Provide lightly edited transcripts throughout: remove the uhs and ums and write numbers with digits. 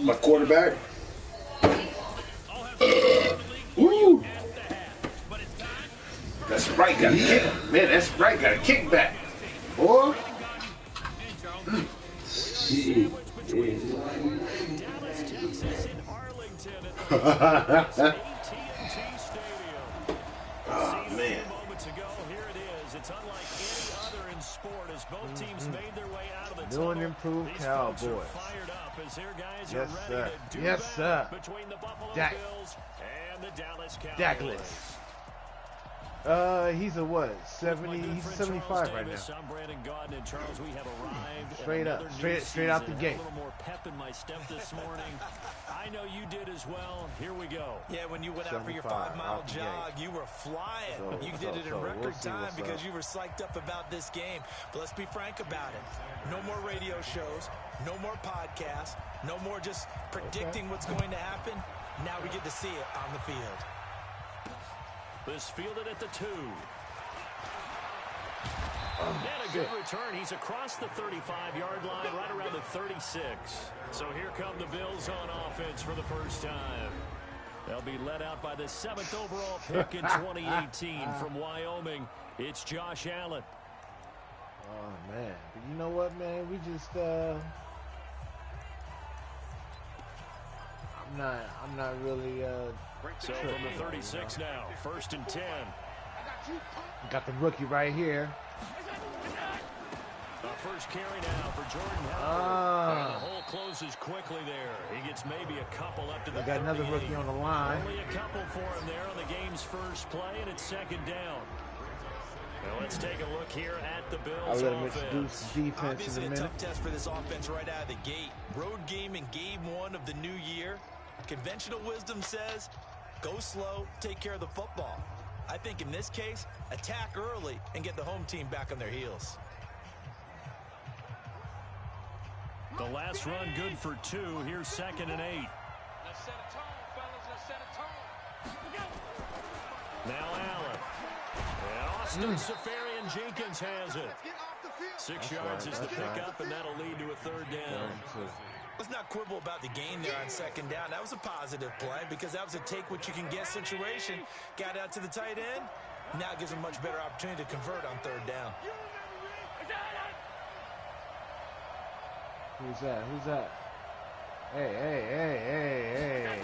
My quarterback. Woo! That's right, got a kick. Man, that's right, got a kickback. Boy. Oh, man. It's unlike any other in sport as both teams made their way out of the tunnel. New and improved Cowboys. Yes, sir. Yes, sir. Between the Buffalo Bills and the Dallas Cowboys. He's a what? 70? He's 75 right now. I'm Brandon Gaudin and Charles. We have arrived. Straight up, straight out the gate. A little more pep in my step this morning. I know you did as well. Here we go. Yeah, when you went out for your 5-mile jog, you were flying. You did it in record time because you were psyched up about this game. But let's be frank about it. No more radio shows, no more podcasts, no more just predicting what's going to happen. Now we get to see it on the field. This fielded at the 2. And a good return. He's across the 35-yard line, right around the 36. So here come the Bills on offense for the first time. They'll be led out by the 7th overall pick in 2018 from Wyoming. It's Josh Allen. Oh, man. But you know what, man? We just, I'm not really, So from the 36 now, 1st and 10. Got the rookie right here. First carry now for Jordan Howard. And the hole closes quickly there. He gets maybe a couple up to the 38. Got another rookie on the line. Only a couple for him there on the game's first play, and it's 2nd down. Now let's take a look here at the Bills I'll let him offense. introduce the defense Obviously in a minute. A tough test for this offense right out of the gate. Road game in game 1 of the new year. Conventional wisdom says, go slow, take care of the football. I think in this case, attack early and get the home team back on their heels. The last run good for 2. Here's 2nd and 8. Let's set a tone, fellas. Let's set a tone. Now Allen. And Austin Safarian-Jenkins has it. 6 yards is the pickup, and that'll lead to a 3rd down. Let's not quibble about the gain there on 2nd down. That was a positive play because that was a take-what-you-can-get situation. Got out to the tight end. Now it gives them a much better opportunity to convert on 3rd down. Who's that? Who's that? Hey.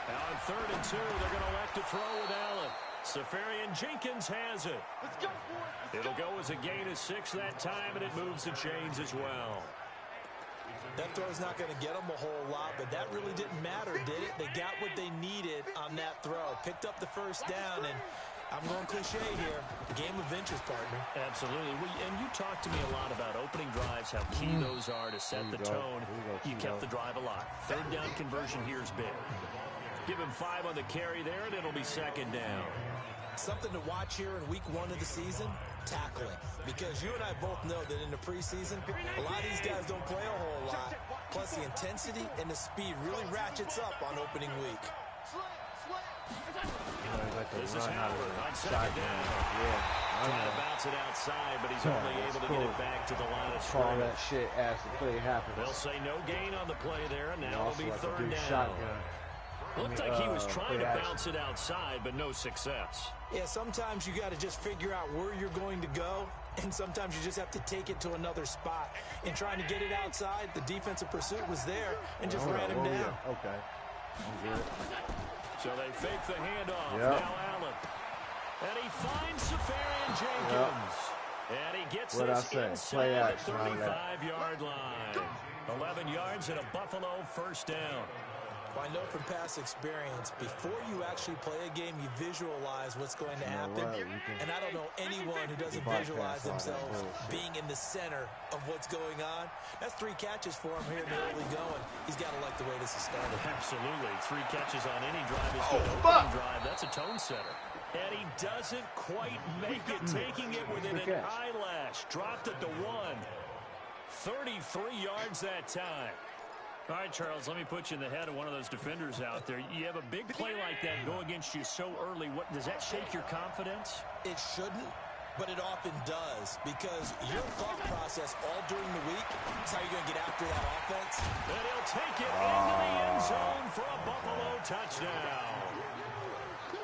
Now on 3rd and 2, they're going to elect to throw with Allen. Safarian-Jenkins has it. Let's go for it. It'll go as a gain of 6 that time, and it moves the chains as well. That throw's not going to get them a whole lot, but that really didn't matter, did it? They got what they needed on that throw. Picked up the 1st down, and I'm going cliche here. Game of inches, partner. Absolutely. And you talked to me a lot about opening drives, how key those are to set the tone. You kept the drive alive. 3rd down conversion here is big. Give him 5 on the carry there, and it'll be 2nd down. Something to watch here in week 1 of the season, tackling. Because you and I both know that in the preseason, a lot of these guys don't play a whole lot. Plus, the intensity and the speed really ratchets up on opening week. This is Howard on 2nd down. Trying to bounce it outside, but he's only able to get it back to the line of scrimmage. Call that shit as the play happens. They'll say no gain on the play there, and now it'll be 3rd down. Shotgun. Looked like he was trying to bounce it outside, but no success. Yeah, sometimes you got to just figure out where you're going to go, and sometimes you just have to take it to another spot. In trying to get it outside, the defensive pursuit was there and just ran him down. Yeah. Okay. I'm good. So they fake the handoff. Now Allen. And he finds Safarian-Jenkins. And he gets this inside the 35-yard line. 11 yards and a Buffalo 1st down. Well, I know from past experience, before you actually play a game, you visualize what's going to happen. And I don't know anyone who doesn't visualize themselves being in the center of what's going on. That's 3 catches for him here in the early going. He's got to like the way this is started. Absolutely. 3 catches on any drive is good. Opening drive, that's a tone setter. And he doesn't quite make it, taking it within an eyelash. Dropped it to 1. 33 yards that time. All right, Charles, let me put you in the head of one of those defenders out there. You have a big play like that go against you so early. What does that shake your confidence? It shouldn't, but it often does, because your thought process all during the week is how you're going to get after that offense. take it into the end zone for a Buffalo touchdown.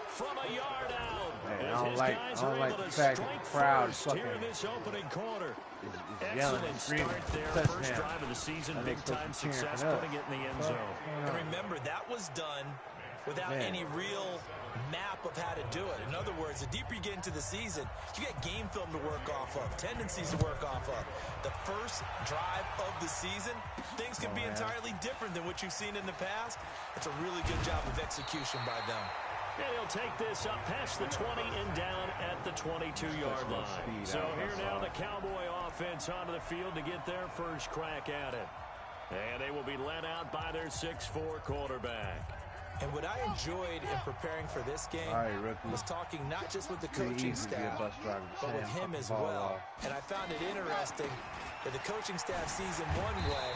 From a yard out, man, as his guys are able to strike first here in this opening quarter. Excellent start there. First drive of the season, big-time success, putting it in the end zone. And remember, that was done without any real map of how to do it. In other words, the deeper you get into the season, you get game film to work off of, tendencies to work off of. The first drive of the season, things can be entirely different than what you've seen in the past. It's a really good job of execution by them. And he'll take this up past the 20 and down at the 22-yard line. So here now the Cowboy offense onto the field to get their first crack at it. And they will be led out by their 6'4" quarterback. And what I enjoyed in preparing for this game was talking not just with the coaching staff, but with him as well. And I found it interesting that the coaching staff sees him one way,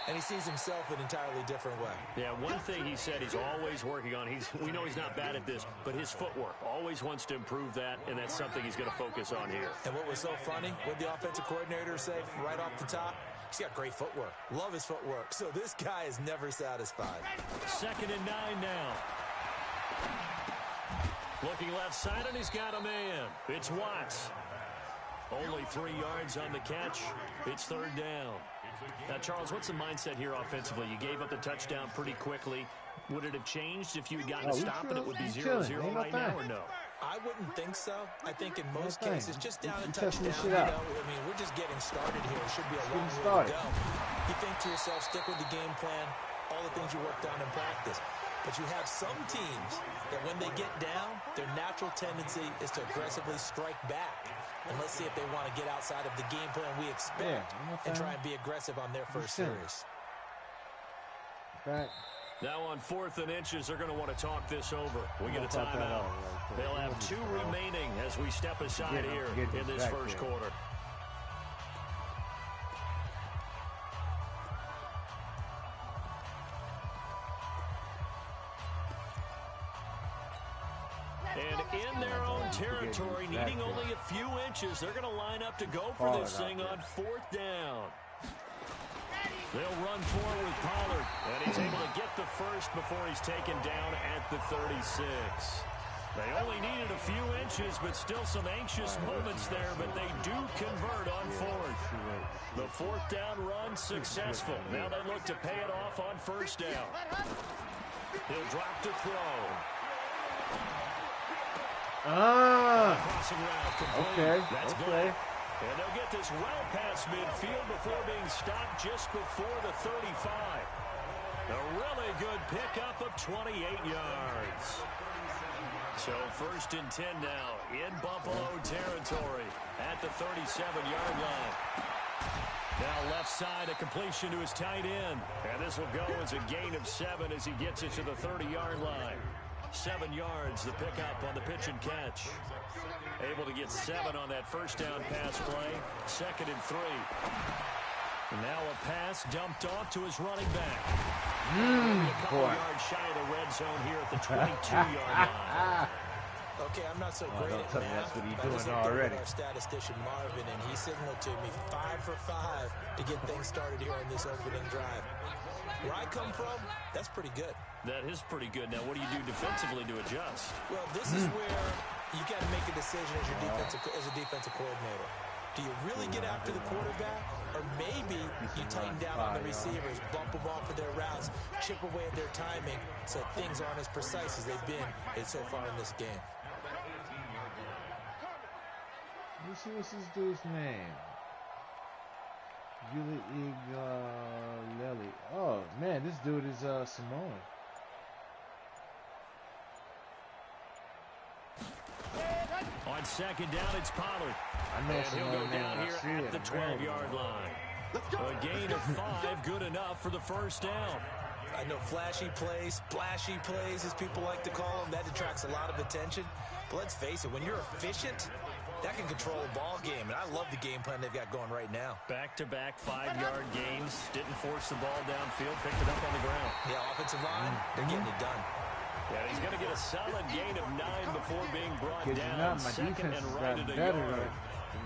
and he sees himself an entirely different way. Yeah, one thing he said he's always working on, we know he's not bad at this, but his footwork, always wants to improve that, and that's something he's going to focus on here. And what was so funny, what the offensive coordinator say right off the top? He's got great footwork. Love his footwork. So this guy is never satisfied. 2nd and 9 now. Looking left side, and he's got a man. It's Watts. Only 3 yards on the catch. It's 3rd down. Now, Charles, what's the mindset here offensively? You gave up the touchdown pretty quickly. Would it have changed if you had gotten a stop and it would be 0-0 right now, or no? I wouldn't think so. I think in most cases, just down a touchdown, you know, I mean, we're just getting started here. It should be a long way to go. You think to yourself, stick with the game plan, all the things you worked on in practice. But you have some teams that when they get down, their natural tendency is to aggressively strike back. And let's see if they want to get outside of the game plan we expect and try and be aggressive on their first series. Now on 4th and inches, they're going to want to talk this over. We get a timeout. They'll have 2 remaining as we step aside here in this first quarter. And in their own territory, needing only a few inches, they're going to line up to go for this thing on 4th down. They'll run forward with Pollard, and he's able to get the first before he's taken down at the 36. They only needed a few inches, but still some anxious moments there, but they do convert on 4th. The 4th down run successful. Now they look to pay it off on 1st down. He'll drop to throw. Crossing route complete. That's good. And they'll get this well past midfield before being stopped just before the 35. A really good pickup of 28 yards. So 1st and 10 now in Buffalo territory at the 37-yard line. Now left side, a completion to his tight end. And this will go as a gain of 7 as he gets it to the 30-yard line. 7 yards, the pickup on the pitch and catch. Able to get 7 on that 1st down pass play. 2nd and 3. And now a pass dumped off to his running back. A couple yards shy of the red zone here at the 22-yard line. Okay, I'm not so great at math. That's what he's doing already. Our statistician Marvin, and he signaled to me 5 for 5 to get things started here on this opening drive. Where I come from, that's pretty good. That is pretty good. Now, what do you do defensively to adjust? Well, this is where you got to make a decision as a defensive coordinator. Do you really get after the quarterback, or maybe you tighten down on the receivers, bump them off of their routes, chip away at their timing, so things aren't as precise as they've been so far in this game? Let me see what's this dude's name. Lely. Oh man, this dude is Samoan. On 2nd down, it's Pollard. I know and he'll go down here at the 12-yard line. A gain of 5, good enough for the 1st down. I know flashy plays, splashy plays, as people like to call them, that attracts a lot of attention. But let's face it, when you're efficient, that can control a ball game. And I love the game plan they've got going right now. Back-to-back 5-yard gains. Didn't force the ball downfield. Picked it up on the ground. Yeah, offensive line, they're getting it done. Yeah, he's going to get a solid gain of 9 before being brought down. 2nd and right at a yard.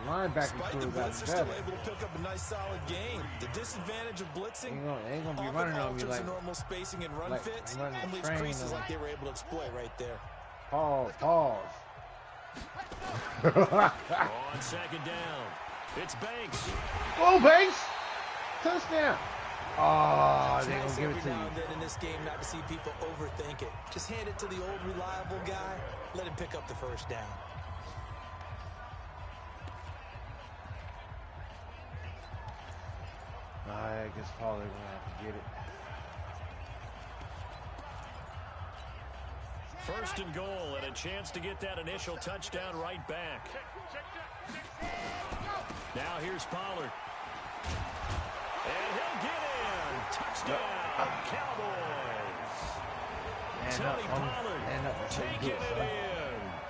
Linebacker crew got better. better. Still able to pick up a nice solid gain. The disadvantage of blitzing, ain't gonna be running on me like normal spacing and run fits, and leaves creases like they were able to exploit right there. Pause. On second down, it's Banks. Oh, Banks! Touchdown! Oh, they nice gonna give it to you. Now and then in this game not to see people overthink it. Just hand it to the old reliable guy. Let him pick up the first down. I guess Pollard gonna have to get it. First and goal, and a chance to get that initial touchdown right back. Now here's Pollard. And he'll get in. Touchdown, Cowboys. Tony Pollard taking it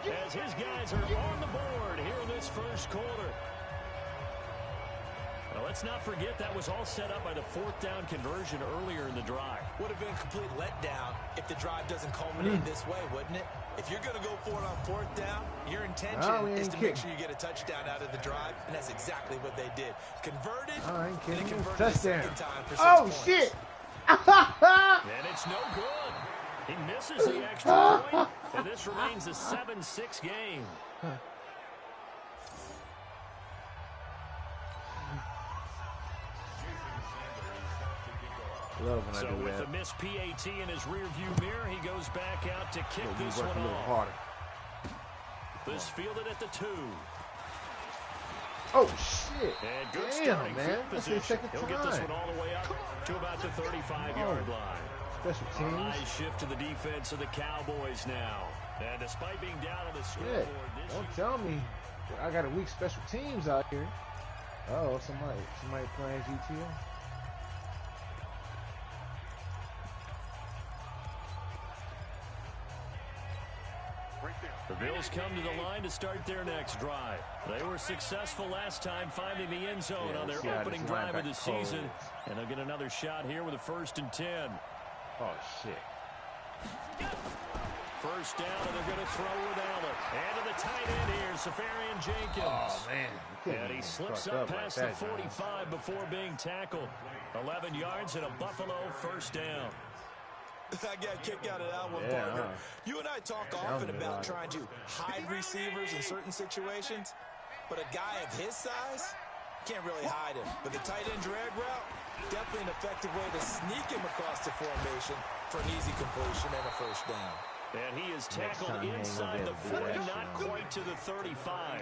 in as his guys are on the board here in this first quarter. Now, let's not forget that was all set up by the fourth down conversion earlier in the drive. Would have been a complete letdown if the drive doesn't culminate this way, wouldn't it? If you're going to go for it on fourth down, your intention is to make sure you get a touchdown out of the drive, and that's exactly what they did. Converted, and they converted a second time for 6 points. Shit! And it's no good. He misses the extra point, and this remains a 7-6 game. So with the missed PAT in his rearview mirror, he goes back out to kick this one off. This fielded at the 2. Oh, shit. And good Damn, man. That's the second He'll get this one all the way up to about the 35-yard line. Special teams. Nice shift to the defense of the Cowboys now. And despite being down on the scoreboard, don't tell me I got a weak special teams out here. Oh, somebody playing GTO. The Bills come to the line to start their next drive. They were successful last time finding the end zone on their opening drive of the season. And they'll get another shot here with a 1st and 10. Oh, shit. First down, and they're going to throw with Allen. And to the tight end here, Safarian Jenkins. Oh, man. And he slips up past the 45 before being tackled. 11 yards and a Buffalo first down. I got a kick out of that one, partner. You and I talk often about trying to hide receivers in certain situations, but a guy of his size can't really hide him. But the tight end drag route, definitely an effective way to sneak him across the formation for an easy completion and a first down. And he is tackled inside the 40, not quite to the 35.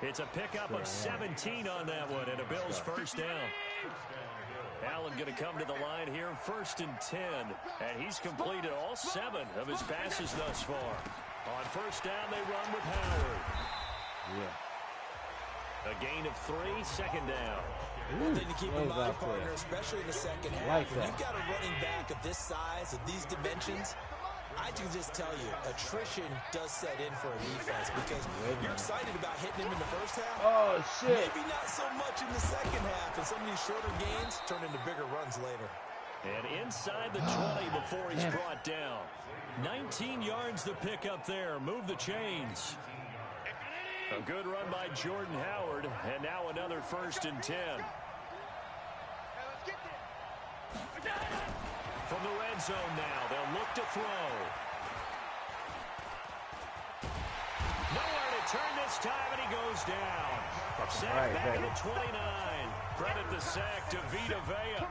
It's a pickup of 17 on that one, and a Bills first down. Allen going to come to the line here, 1st and 10. And he's completed all 7 of his passes thus far. On first down, they run with Howard. A gain of 3, second down. One thing to keep in mind, partner, especially in the second half, when you've got a running back of this size, of these dimensions, I can just tell you, attrition does set in for a defense because you're excited about hitting him in the first half. Oh, shit. Maybe not so much in the second half, and some of these shorter gains turn into bigger runs later. And inside the 20 before he's brought down. 19 yards the pick up there. Move the chains. A good run by Jordan Howard, and now another 1st and 10. From the red zone now, they'll look to throw. Nowhere to turn this time, and he goes down. Sack back at 29. Credit the sack to Vita Vea.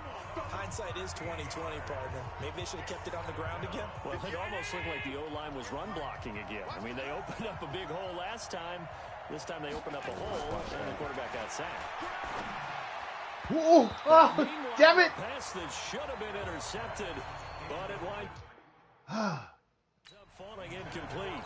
Hindsight is 20/20, partner. Maybe they should have kept it on the ground again. Well, it almost looked like the O-line was run blocking again. I mean, they opened up a big hole last time. This time they opened up a hole, and the quarterback got sacked. Oh, damn it! Pass that should have been intercepted, but it went up falling incomplete.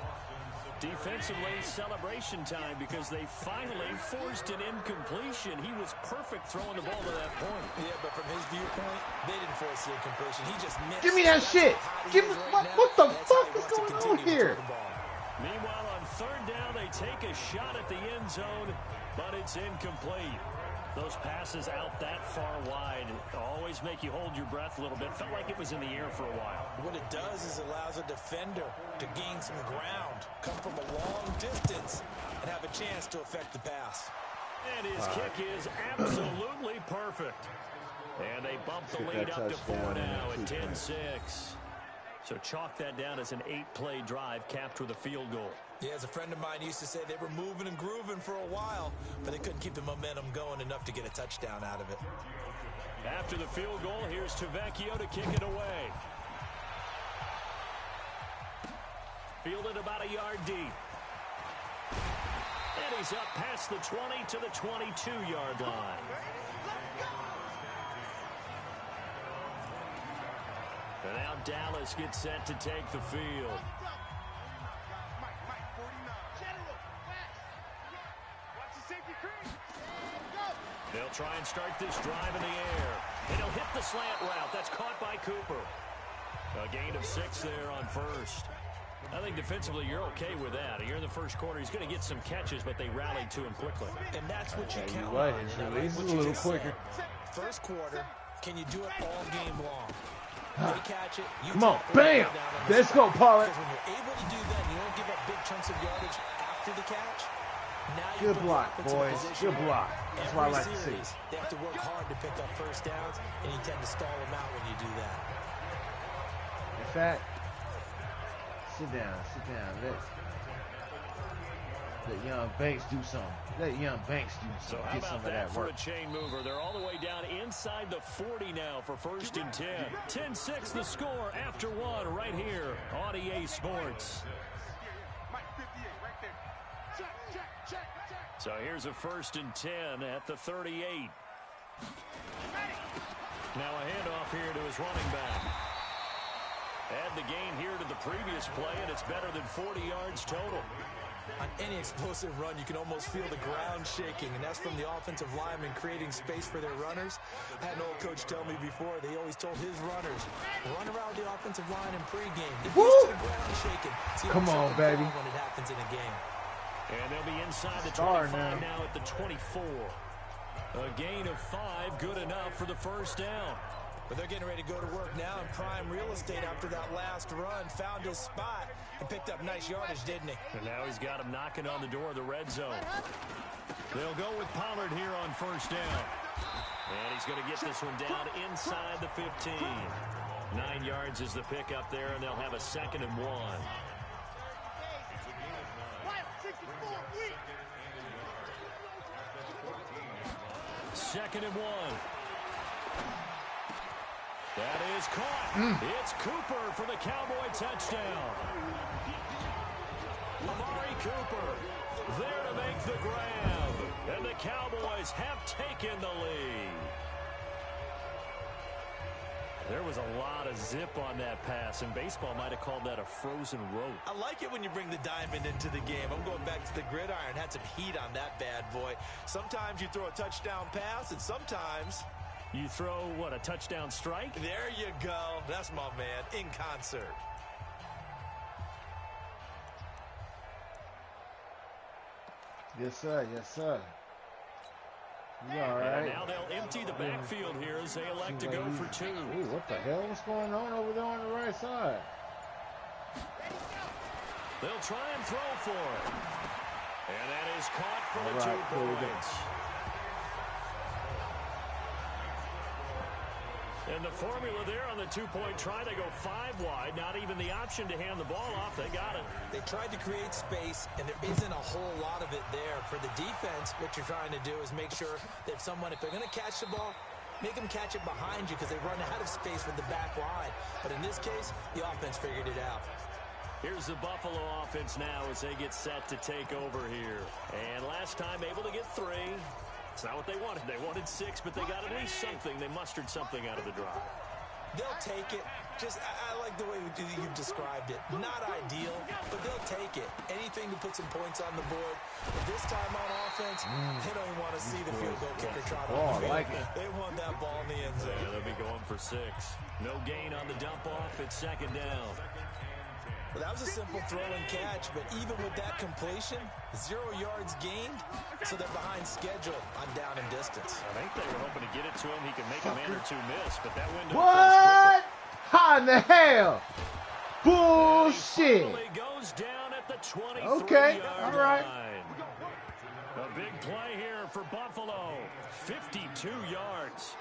Defensively, celebration time because they finally forced an incompletion. He was perfect throwing the ball to that point. Yeah, but from his viewpoint, they didn't force the incompletion. He just missed. Give me that shit! Give me what the fuck is going on here? Meanwhile, on third down, they take a shot at the end zone, but it's incomplete. Those passes out that far wide always make you hold your breath a little bit. Felt like it was in the air for a while. What it does is it allows a defender to gain some ground, come from a long distance, and have a chance to affect the pass. And his kick is absolutely perfect. And they bump the lead up to 4 now at 10-6. So chalk that down as an 8-play drive capped with a field goal. Yeah, as a friend of mine used to say, they were moving and grooving for a while, but they couldn't keep the momentum going enough to get a touchdown out of it. After the field goal, here's Tavecchio to kick it away. Fielded about a yard deep. And he's up past the 20 to the 22-yard line. And now Dallas gets set to take the field. They'll try and start this drive in the air. And he'll hit the slant route. That's caught by Cooper. A gain of 6 there on first. I think defensively you're okay with that. Here in the first quarter, he's going to get some catches, but they rallied to him quickly. And that's what you count on. His release is a little quicker. First quarter, can you do it all game long? They catch it. Come on, bam! Let's go, Pollard. Because when you're able to do that, and you don't give up big chunks of yardage after the catch. Now good block, boys. Good block. That's what I like to see. They have to work hard to pick up first downs, and you tend to stall them out when you do that. In fact, sit down. Let young Banks do something. Let young Banks do something. So how about that for a chain mover? They're all the way down inside the 40 now for 1st and 10. 10-6 the score after 1 right here on EA Sports. So here's a 1st and 10 at the 38. Now a handoff here to his running back. Add the gain here to the previous play, and it's better than 40 yards total. On any explosive run, you can almost feel the ground shaking, and that's from the offensive linemen creating space for their runners. I had an old coach tell me before, they always told his runners, run around the offensive line in pregame. Get used to the ground shaking. Come on, baby. When it happens in a game. And they'll be inside the 25 now at the 24. A gain of 5, good enough for the first down. But they're getting ready to go to work now in prime real estate after that last run. Found his spot and picked up nice yardage, didn't he? And now he's got him knocking on the door of the red zone. They'll go with Pollard here on first down. And he's going to get this one down inside the 15. 9 yards is the pickup there, and they'll have a 2nd and 1. Second and 1. That is caught. It's Cooper for the Cowboy touchdown. Amari Cooper there to make the grab. And the Cowboys have taken the lead. There was a lot of zip on that pass, and baseball might have called that a frozen rope. I like it when you bring the diamond into the game. I'm going back to the gridiron. Had some heat on that bad boy. Sometimes you throw a touchdown pass, and sometimes you throw, what, a touchdown strike? There you go. That's my man, in concert. Yes, sir. Yes, sir. You all right? And now they'll empty the backfield here as they elect to go for 2. Ooh, what the hell? What's going on over there on the right side? They'll try and throw for it. And that is caught for the 2 points. And the formula there on the 2-point try, they go 5 wide. Not even the option to hand the ball off. They got it. They tried to create space, and there isn't a whole lot of it there. For the defense, what you're trying to do is make sure that someone, if they're going to catch the ball, make them catch it behind you because they run out of space with the back line. But in this case, the offense figured it out. Here's the Buffalo offense now as they get set to take over here. And last time able to get 3. It's not what they wanted. They wanted 6, but they got at least something. They mustered something out of the drive. They'll take it. I like the way you've described it. Not ideal, but they'll take it. Anything to put some points on the board. But this time on offense, they don't want to see the field goal kicker trot on the field. They want that ball in the end zone. Yeah, they'll be going for 6. No gain on the dump off. It's 2nd down. Well, that was a simple throw and catch, but even with that completion, 0 yards gained, so they're behind schedule on down and distance. I think they were hoping to get it to him. He can make a man or 2 miss, but that window what? How in the hell? Bullshit. Goes down at the 23 okay, yard all right. line. A big play here for Buffalo. 52 yards.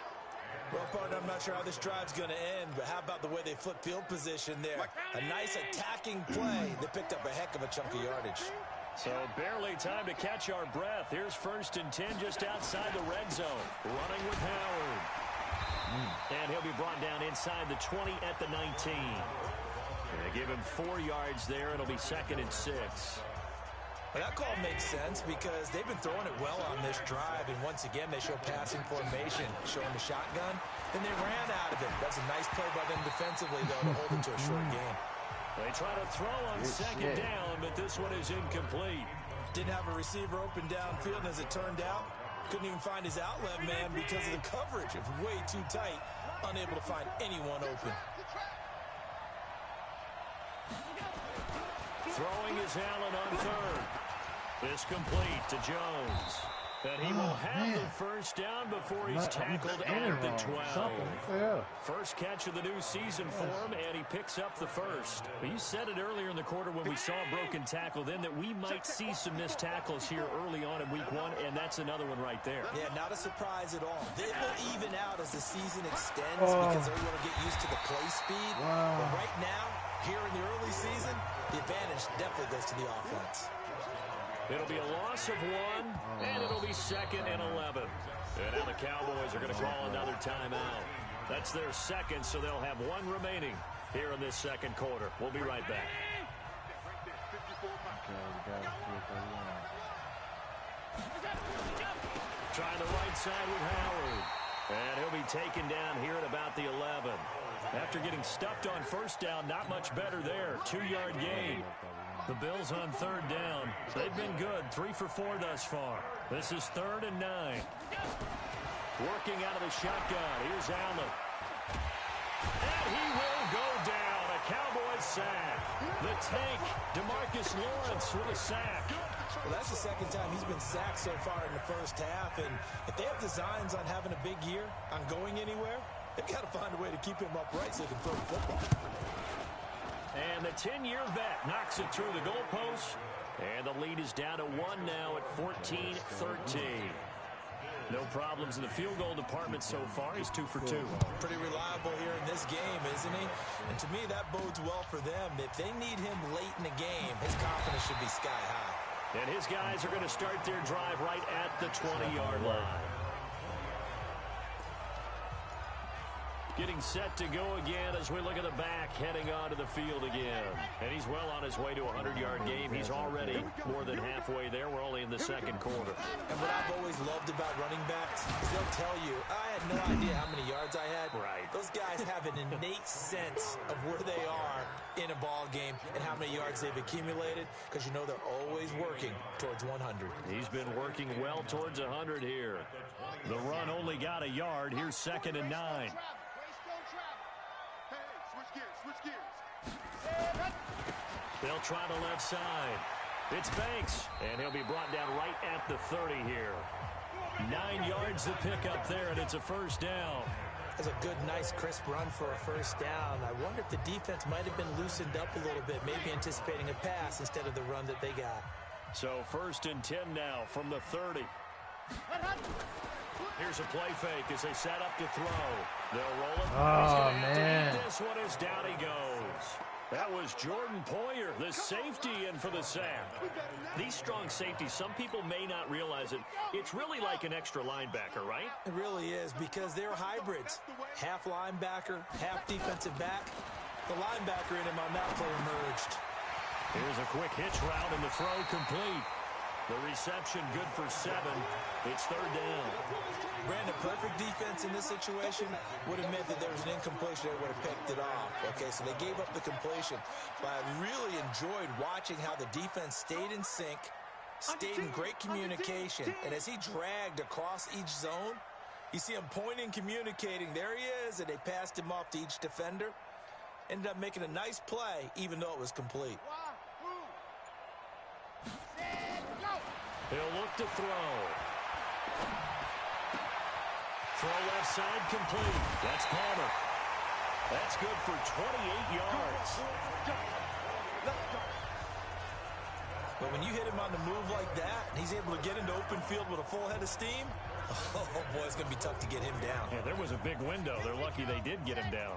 Well, partner, I'm not sure how this drive's going to end, but how about the way they flip field position there? A nice attacking play that picked up a heck of a chunk of yardage. So barely time to catch our breath. Here's 1st and 10 just outside the red zone. Running with Howard. And he'll be brought down inside the 20 at the 19. They give him 4 yards there. It'll be 2nd and 6. Well, that call makes sense because they've been throwing it well on this drive, and once again they show passing formation, showing the shotgun. Then they ran out of it. That's a nice play by them defensively, though, to hold it to a short game. They try to throw on second down, but this one is incomplete. Didn't have a receiver open downfield, and as it turned out, couldn't even find his outlet man because of the coverage. It was way too tight, unable to find anyone open. Throwing is Allen on third. This complete to Jones. And he will have the first down before he's tackled at the 12. First catch of the new season for him, and he picks up the first. But you said it earlier in the quarter when we saw a broken tackle then that we might see some missed tackles here early on in week 1, and that's another one right there. Yeah, not a surprise at all. It will even out as the season extends because everyone will get used to the play speed. But right now, here in the early season, the advantage definitely goes to the offense. It'll be a loss of 1, and it'll be 2nd and 11. And now the Cowboys are going to call another timeout. That's their second, so they'll have 1 remaining here in this second quarter. We'll be right back. Trying the right side with Howard. And he'll be taken down here at about the 11. After getting stuffed on first down, not much better there. 2-yard gain. The Bills on 3rd down. They've been good. 3 for 4 thus far. This is 3rd and 9. Working out of the shotgun. Here's Allen. And he will go down. A Cowboys sack. The tank, DeMarcus Lawrence with a sack. Well, that's the second time he's been sacked so far in the first half. And if they have designs on having a big year, on going anywhere, they've got to find a way to keep him upright so they can throw the football. And the 10-year vet knocks it through the goalpost. And the lead is down to 1 now at 14-13. No problems in the field goal department so far. He's 2 for 2. Pretty reliable here in this game, isn't he? And to me, that bodes well for them. If they need him late in the game, his confidence should be sky high. And his guys are going to start their drive right at the 20-yard line. Getting set to go again as we look at the back, heading onto the field again. And he's well on his way to a 100-yard game. He's already more than halfway there. We're only in the second quarter. And what I've always loved about running backs is they'll tell you, I had no idea how many yards I had. Right. Those guys have an innate sense of where they are in a ball game and how many yards they've accumulated because you know they're always working towards 100. He's been working well towards 100 here. The run only got a yard. Here's 2nd and 9. They'll try the left side. It's Banks, and he'll be brought down right at the 30 here. 9 yards to pick up there, and it's a first down. That's a good, nice, crisp run for a first down. I wonder if the defense might have been loosened up a little bit, maybe anticipating a pass instead of the run that they got. So 1st and 10 now from the 30. Here's a play fake as they set up to throw. They'll roll it. Oh, man. This one is down he goes. That was Jordan Poyer, the safety, in for the sack. These strong safeties, some people may not realize it. It's really like an extra linebacker, right? It really is because they're hybrids. Half linebacker, half defensive back. The linebacker in him on that play emerged. Here's a quick hitch route and the throw complete. The reception good for 7. It's 3rd down. Brandon, perfect defense in this situation would have meant that there was an incompletion that would have picked it off. Okay, so they gave up the completion. But I really enjoyed watching how the defense stayed in sync, stayed in great communication. And as he dragged across each zone, you see him pointing, communicating. There he is, and they passed him off to each defender. Ended up making a nice play, even though it was complete. He'll look to throw. Throw left side complete. That's Palmer. That's good for 28 yards. But when you hit him on the move like that, and he's able to get into open field with a full head of steam, oh, boy, it's going to be tough to get him down. Yeah, there was a big window. They're lucky they did get him down.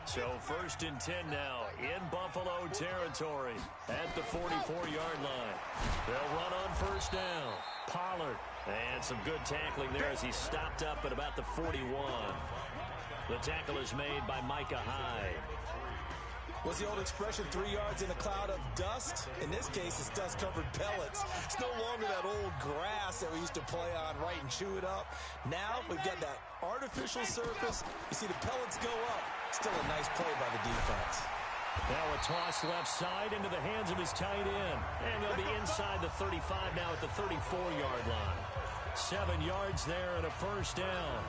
So 1st and 10 now in Buffalo territory at the 44-yard line. They'll run on 1st down. Pollard. And some good tackling there as he stopped up at about the 41. The tackle is made by Micah Hyde. What's the old expression, 3 yards in a cloud of dust? In this case, it's dust-covered pellets. It's no longer that old grass that we used to play on, right, and chew it up. Now we've got that artificial surface. You see the pellets go up. Still a nice play by the defense. Now a toss left side into the hands of his tight end. And they'll be inside the 35 now at the 34-yard line. 7 yards there and a 1st down.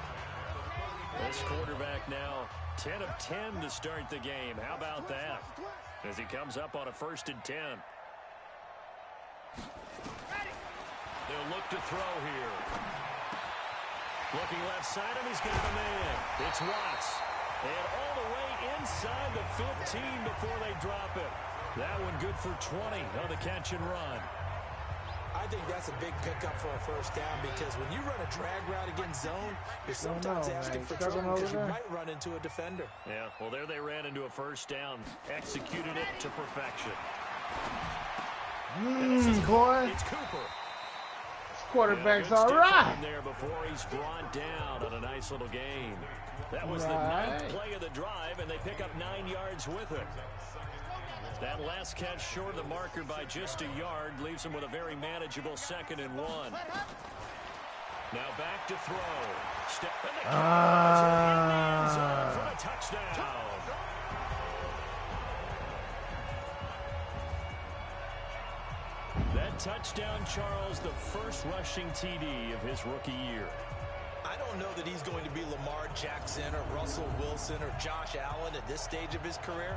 This quarterback now 10 of 10 to start the game. How about that? As he comes up on a 1st and 10. They'll look to throw here. Looking left side, and he's got a man. It's Watts. And all the way inside the 15 before they drop it. That one good for 20 on the catch and run. I think that's a big pickup for a 1st down because when you run a drag route against zone, you're sometimes asking for trouble because you might run into a defender. Yeah, well, there they ran into a 1st down. Executed it to perfection. Boy. It's Cooper. This quarterback's all right. There before he's brought down on a nice little gain. That was the 9th play of the drive, and they pick up 9 yards with it. That last catch short of the marker by just a yard leaves him with a very manageable 2nd and 1. Now back to throw. Step in the end zone for a touchdown. That touchdown, Charles, the first rushing TD of his rookie year. I don't know that he's going to be Lamar Jackson or Russell Wilson or Josh Allen at this stage of his career.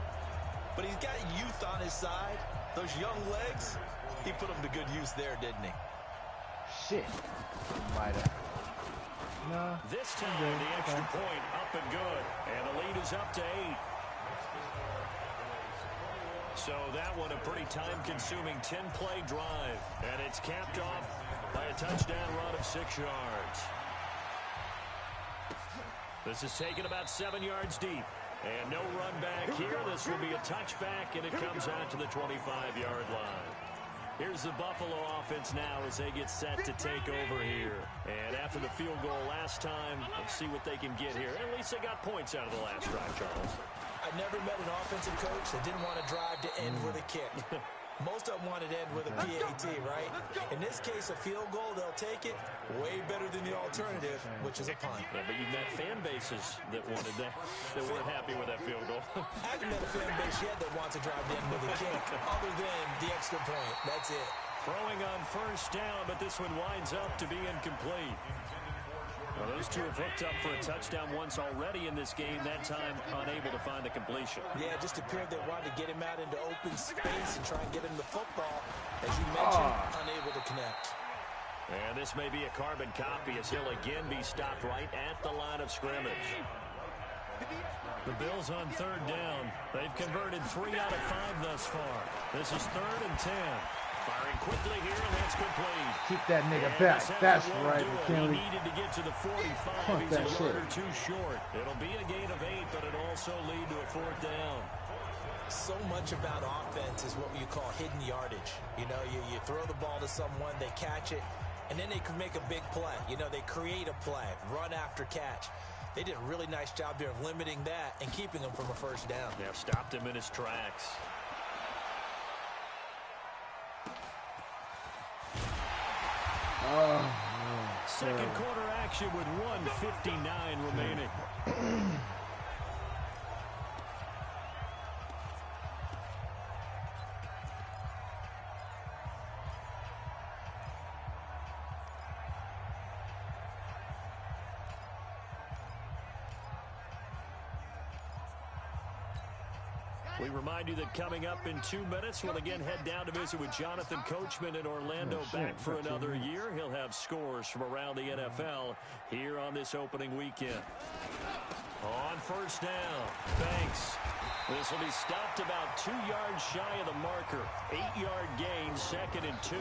But he's got youth on his side. Those young legs, he put them to good use there, didn't he? Shit. Might have. No. This time, the extra point up and good. And the lead is up to 8. So that one a pretty time-consuming 10-play drive. And it's capped off by a touchdown run of 6 yards. This is taken about 7 yards deep. And no run back here. This will be a touchback, and it comes out to the 25-yard line. Here's the Buffalo offense now as they get set to take over here. And after the field goal last time, let's see what they can get here. At least they got points out of the last drive, Charles. I've never met an offensive coach that didn't want to drive to end with a kick. Most of them wanted to end with a PAT, right? In this case, a field goal, they'll take it. Way better than the alternative, which is a punt. Yeah, but you've met fan bases that wanted that, that weren't happy with that field goal. I haven't met a fan base yet that wants to drive to end with a kick, other than the extra point. That's it. Throwing on 1st down, but this one winds up to be incomplete. Well, those two have hooked up for a touchdown once already in this game, that time unable to find the completion. Yeah, it just appeared they wanted to get him out into open space and try and get him the football. As you mentioned, unable to connect. And this may be a carbon copy as he'll again be stopped right at the line of scrimmage. The Bills on 3rd down. They've converted 3 out of 5 thus far. This is 3rd and 10. Firing quickly here, and that's complete. Keep that nigga back. That's right. He needed to get to the 45. He's a yard or 2 short. It'll be a gain of 8, but it'll also lead to a 4th down. So much about offense is what you call hidden yardage. You know, you throw the ball to someone, they catch it, and then they can make a big play. You know, they create a play, run after catch. They did a really nice job there of limiting that and keeping him from a 1st down. Yeah, stopped him in his tracks. Second quarter action with 1:59 remaining. We remind you that coming up in 2 minutes, we'll again head down to visit with Jonathan Coachman in Orlando, back for another year. He'll have scores from around the NFL here on this opening weekend. On first down. Banks. This will be stopped about 2 yards shy of the marker. 8-yard gain, 2nd and 2.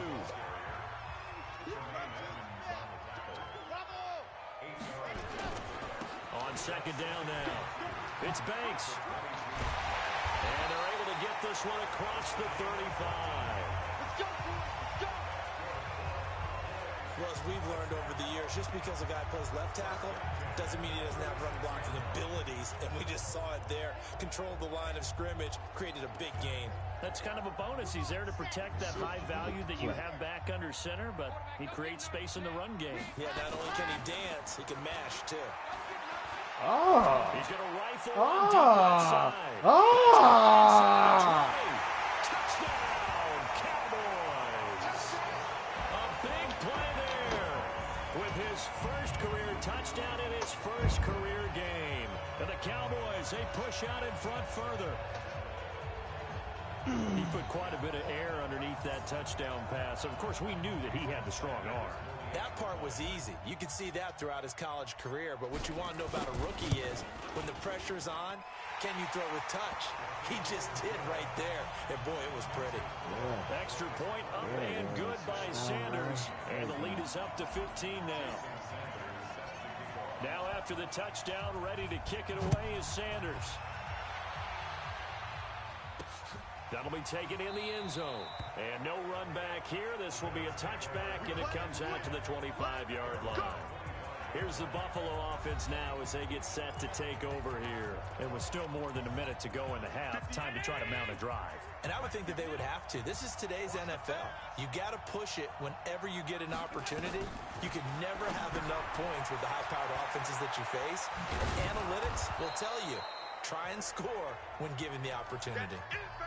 On 2nd down now. It's Banks. And they're able to get this one across the 35. Well, as we've learned over the years, just because a guy plays left tackle doesn't mean he doesn't have run blocking abilities, and we just saw it there. Controlled the line of scrimmage, created a big gain. That's kind of a bonus. He's there to protect that high value that you have back under center, but he creates space in the run game. Yeah, not only can he dance, he can mash, too. Oh. He's going to rifle on deep outside. Touchdown, Cowboys. A big play there with his first career touchdown in his first career game. And the Cowboys, they push out in front further. He put quite a bit of air underneath that touchdown pass. Of course, we knew that he had the strong arm. That part was easy. You could see that throughout his college career. But what you want to know about a rookie is when the pressure's on, can you throw with touch? He just did right there. And, boy, it was pretty. Yeah. Extra point up and good by Sanders. And the lead is up to 15 now. Now after the touchdown, ready to kick it away is Sanders. That'll be taken in the end zone. And no run back here. This will be a touchback, and it comes out to the 25-yard line. Here's the Buffalo offense now as they get set to take over here. It was still more than a minute to go in the half. Time to try to mount a drive. And I would think that they would have to. This is today's NFL. You got to push it whenever you get an opportunity. You can never have enough points with the high-powered offenses that you face. And analytics will tell you, try and score when given the opportunity.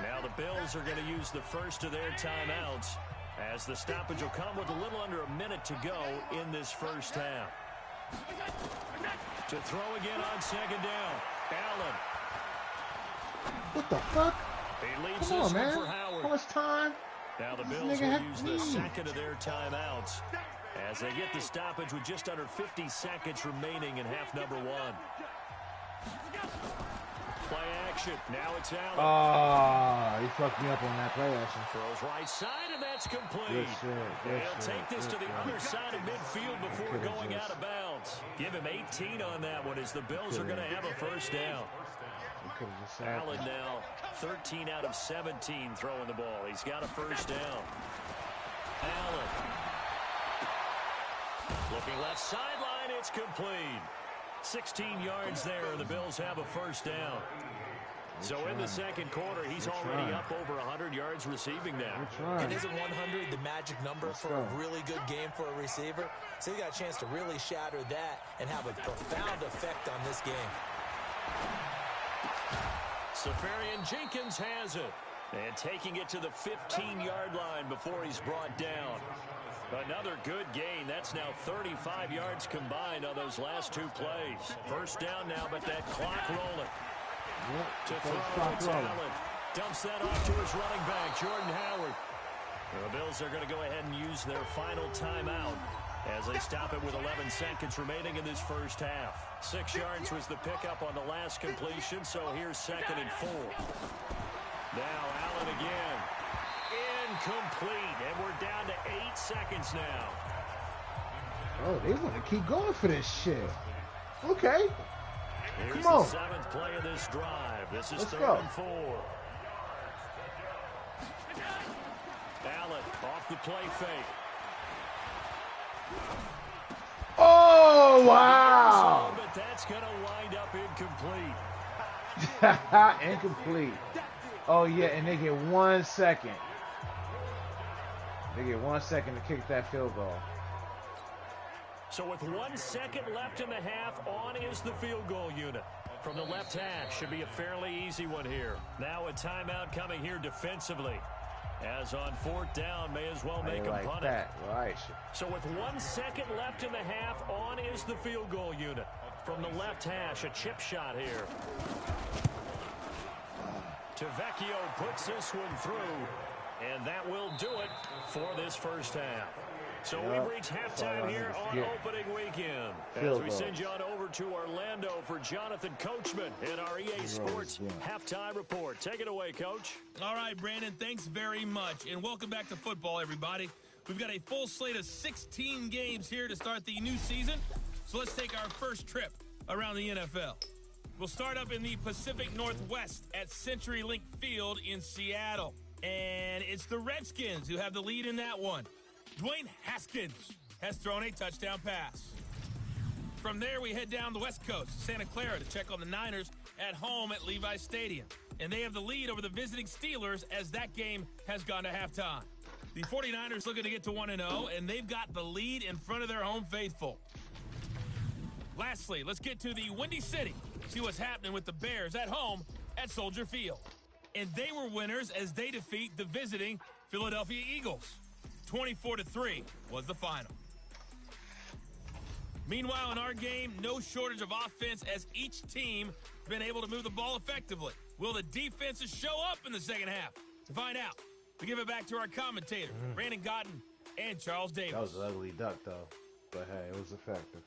Now the Bills are going to use the first of their timeouts as the stoppage will come with a little under a minute to go in this first half. To throw again on 2nd down. Allen. What the fuck? He leaves Come this on, man. one for Howard. How much time? Now the Bills will use the second of their timeouts as they get the stoppage with just under 50 seconds remaining in half number 1. Play action. Now it's Allen. Oh, he fucked me up on that play action. Throws right side, and that's complete. Good shit. They'll take this to the other side of midfield before going out of bounds. Give him 18 on that one as the Bills are going to have a first down. Allen now 13 out of 17 throwing the ball. He's got a first down. Allen. Looking left sideline, it's complete. 16 yards there, and the Bills have a first down. So in the second quarter, he's already up over 100 yards receiving now. And isn't 100 the magic number for a really good game for a receiver? So you got a chance to really shatter that and have a profound effect on this game. Safarian Jenkins has it. And taking it to the 15-yard line before he's brought down. Another good gain. That's now 35 yards combined on those last 2 plays. First down now, but that clock rolling. To throw, it's Allen. Dumps that off to his running back, Jordan Howard. The Bills are going to go ahead and use their final timeout as they stop it with 11 seconds remaining in this first half. 6 yards was the pickup on the last completion, so here's 2nd and 4. Now Allen again. Incomplete, and we're down to 8 seconds now. Oh, they want to keep going for this shit. Okay. Here's Come on. The 7th play of this drive. This is Let's 3rd go. and 4. Allen off the play fake. Oh, wow. But that's going to wind up incomplete. Incomplete. Oh, yeah, and they get 1 second. They get 1 second to kick that field goal. So with 1 second left in the half, on is the field goal unit. From the left hash, should be a fairly easy one here. Now a timeout coming here defensively. As on 4th down, may as well make them punt it. Right. So with 1 second left in the half, on is the field goal unit. From the left hash, a chip shot here. Tavecchio puts this one through, and that will do it for this first half. So we've reached halftime here on opening weekend. As we send you on over to Orlando for Jonathan Coachman in our EA Sports halftime report. Take it away, Coach. All right, Brandon, thanks very much. And welcome back to football, everybody. We've got a full slate of 16 games here to start the new season. So let's take our first trip around the NFL. We'll start up in the Pacific Northwest at CenturyLink Field in Seattle. And it's the Redskins who have the lead in that one. Dwayne Haskins has thrown a touchdown pass. From there, we head down the West Coast, Santa Clara, to check on the Niners at home at Levi's Stadium. And they have the lead over the visiting Steelers as that game has gone to halftime. The 49ers looking to get to 1-0, and they've got the lead in front of their home faithful. Lastly, let's get to the Windy City, see what's happening with the Bears at home at Soldier Field. And they were winners as they defeat the visiting Philadelphia Eagles. 24-3 was the final. Meanwhile, in our game, no shortage of offense as each team has been able to move the ball effectively. Will the defenses show up in the second half? To find out, we give it back to our commentators, Brandon Gotten and Charles Davis. That was an ugly duck, though. But, hey, it was effective.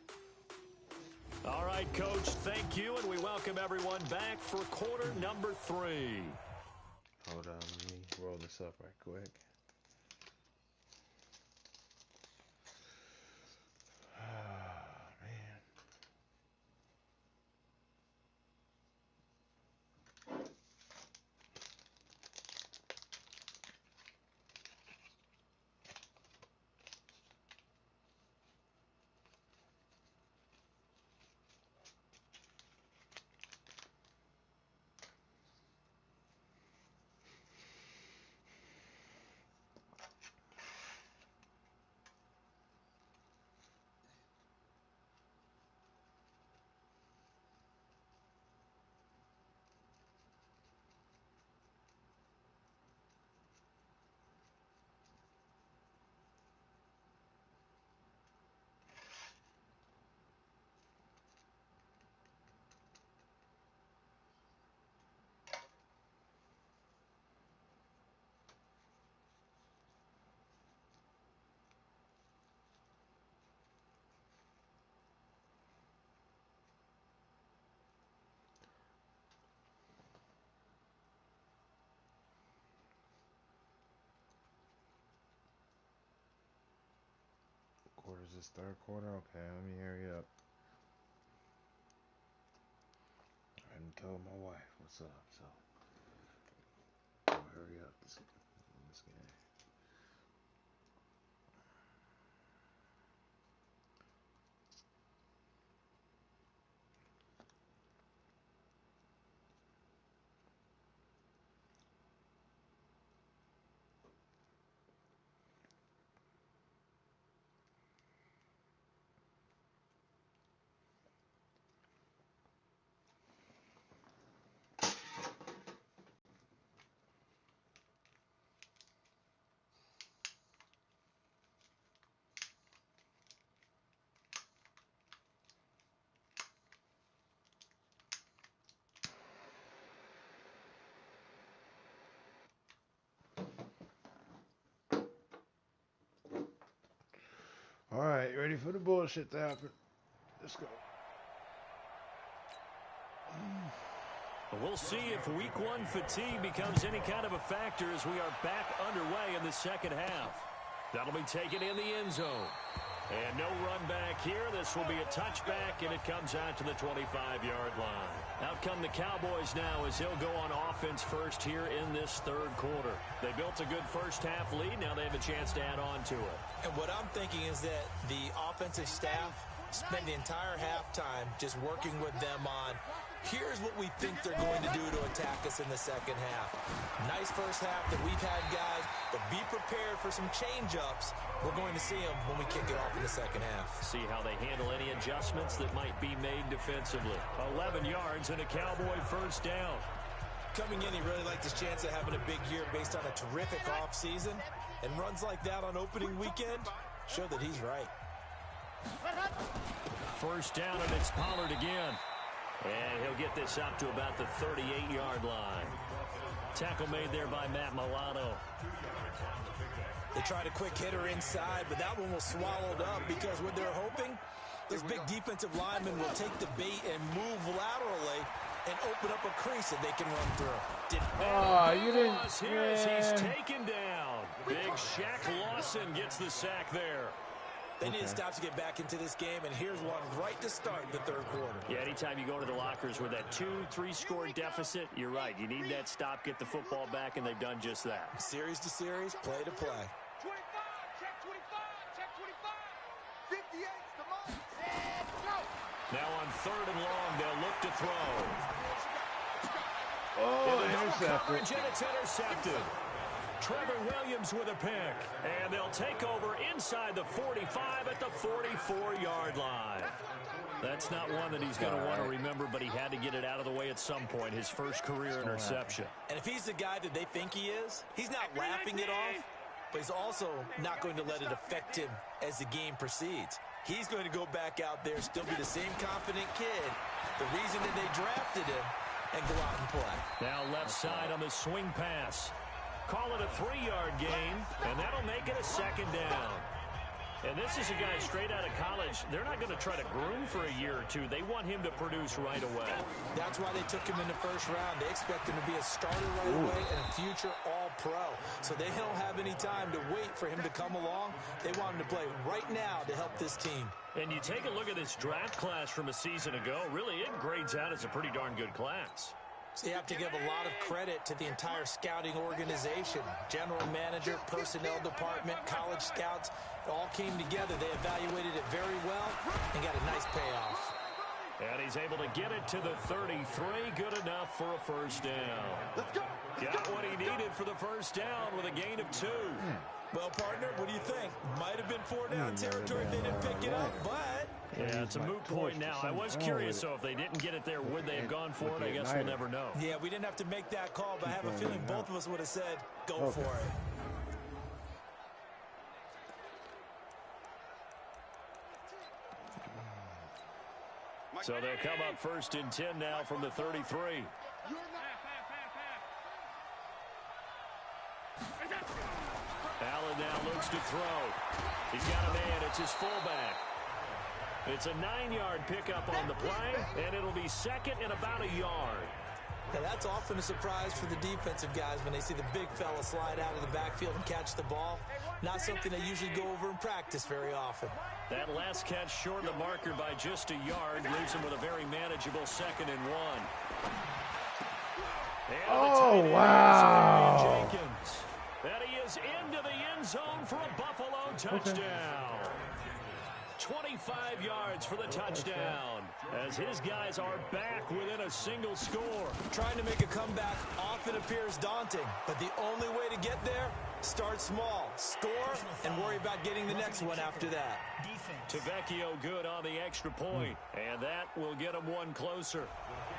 All right, Coach, thank you, and we welcome everyone back for quarter number 3. Hold on, let me roll this up right quick. Quarter's this third quarter? Okay, let me hurry up. I hadn't told my wife what's up, so I'll hurry up this game. All right, ready for the bullshit to happen? Let's go. We'll see if week 1 fatigue becomes any kind of a factor as we are back underway in the second half. That'll be taken in the end zone. And no run back here. This will be a touchback, and it comes out to the 25-yard line. Out come the Cowboys now as they'll go on offense first here in this third quarter. They built a good first half lead. Now they have a chance to add on to it. And what I'm thinking is that the offensive staff spent the entire halftime just working with them on, here's what we think they're going to do to attack us in the second half. Nice first half that we've had, guys, but be prepared for some change-ups. We're going to see them when we kick it off in the second half. See how they handle any adjustments that might be made defensively. 11 yards and a Cowboy first down. Coming in, he really liked his chance of having a big year based on a terrific offseason. And runs like that on opening weekend show that he's right. First down, and it's Pollard again. And he'll get this up to about the 38-yard line. Tackle made there by Matt Milano. They tried a quick hitter inside, but that one was swallowed up because what they're hoping, this big defensive lineman will take the bait and move laterally and open up a crease that they can run through. You didn't. He's taken down. Big Shaq Lawson gets the sack there. They need to stop to get back into this game, and here's one right to start the third quarter. Yeah, anytime you go to the lockers with that 2-3 score deficit, you're right. You need that stop, get the football back, and they've done just that. Series to series, play to play. 25, check 25, check 25. 58's the mark. And go. Now on 3rd and long, they'll look to throw. Intercepted. And it's intercepted. Trevor Williams with a pick. And they'll take over inside the 45 at the 44-yard line. That's not one that he's going to want to remember, but he had to get it out of the way at some point, his first career interception. And if he's the guy that they think he is, he's not laughing it off, but he's also not going to let it affect him as the game proceeds. He's going to go back out there, still be the same confident kid, the reason that they drafted him, and go out and play. Now left side on the swing pass. Call it a 3-yard gain, and that'll make it a 2nd down. And this is a guy straight out of college. They're not going to try to groom for a year or two. They want him to produce right away. That's why they took him in the first round. They expect him to be a starter right away and a future all-pro. So they don't have any time to wait for him to come along. They want him to play right now to help this team. And you take a look at this draft class from a season ago. Really, it grades out as a pretty darn good class. So you have to give a lot of credit to the entire scouting organization. General manager, personnel department, college scouts, it all came together. They evaluated it very well and got a nice payoff. And he's able to get it to the 33. Good enough for a 1st down. Got what he needed for the 1st down with a gain of 2. Well, partner, what do you think? Might have been 4-down territory if they didn't pick it up, but... Yeah, it's a moot point now. I was curious, so if they didn't get it there, would they have gone for it? I guess we'll never know. Yeah, we didn't have to make that call, but I have a feeling both of us would have said, go for it. So they'll come up 1st and 10 now from the 33. Allen now looks to throw. He's got a man. It's his fullback. It's a 9-yard pickup on the play, and it'll be 2nd and about a yard. Now that's often a surprise for the defensive guys when they see the big fella slide out of the backfield and catch the ball. Not something they usually go over in practice very often. That last catch short of the marker by just a yard leaves him with a very manageable 2nd and 1. And wow. Jenkins. And he is into the end zone for a Buffalo touchdown. 25 yards for the touchdown as his guys are back within a single score. Trying to make a comeback often appears daunting, but the only way to get there, start small, score, and worry about getting the next one after that. Tavecchio good on the extra point, and that will get him one closer.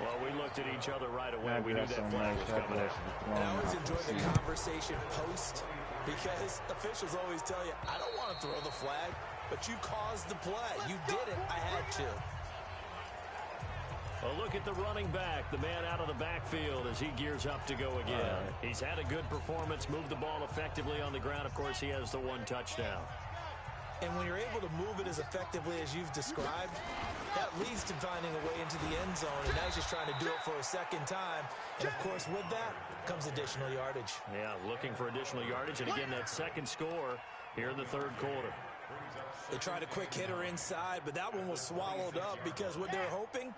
Well, we looked at each other right away. We knew that flag was coming out. And I always enjoy the conversation post because officials always tell you, I don't want to throw the flag. But you caused the play. You did it. I had to. A look at the running back, the man out of the backfield as he gears up to go again. He's had a good performance, moved the ball effectively on the ground. Of course, he has the 1 touchdown. And when you're able to move it as effectively as you've described, that leads to finding a way into the end zone. And now he's just trying to do it for a 2nd time. And, of course, with that comes additional yardage. Yeah, looking for additional yardage. And, again, that 2nd score here in the 3rd quarter. They tried a quick hitter inside, but that one was swallowed up because what they're hoping,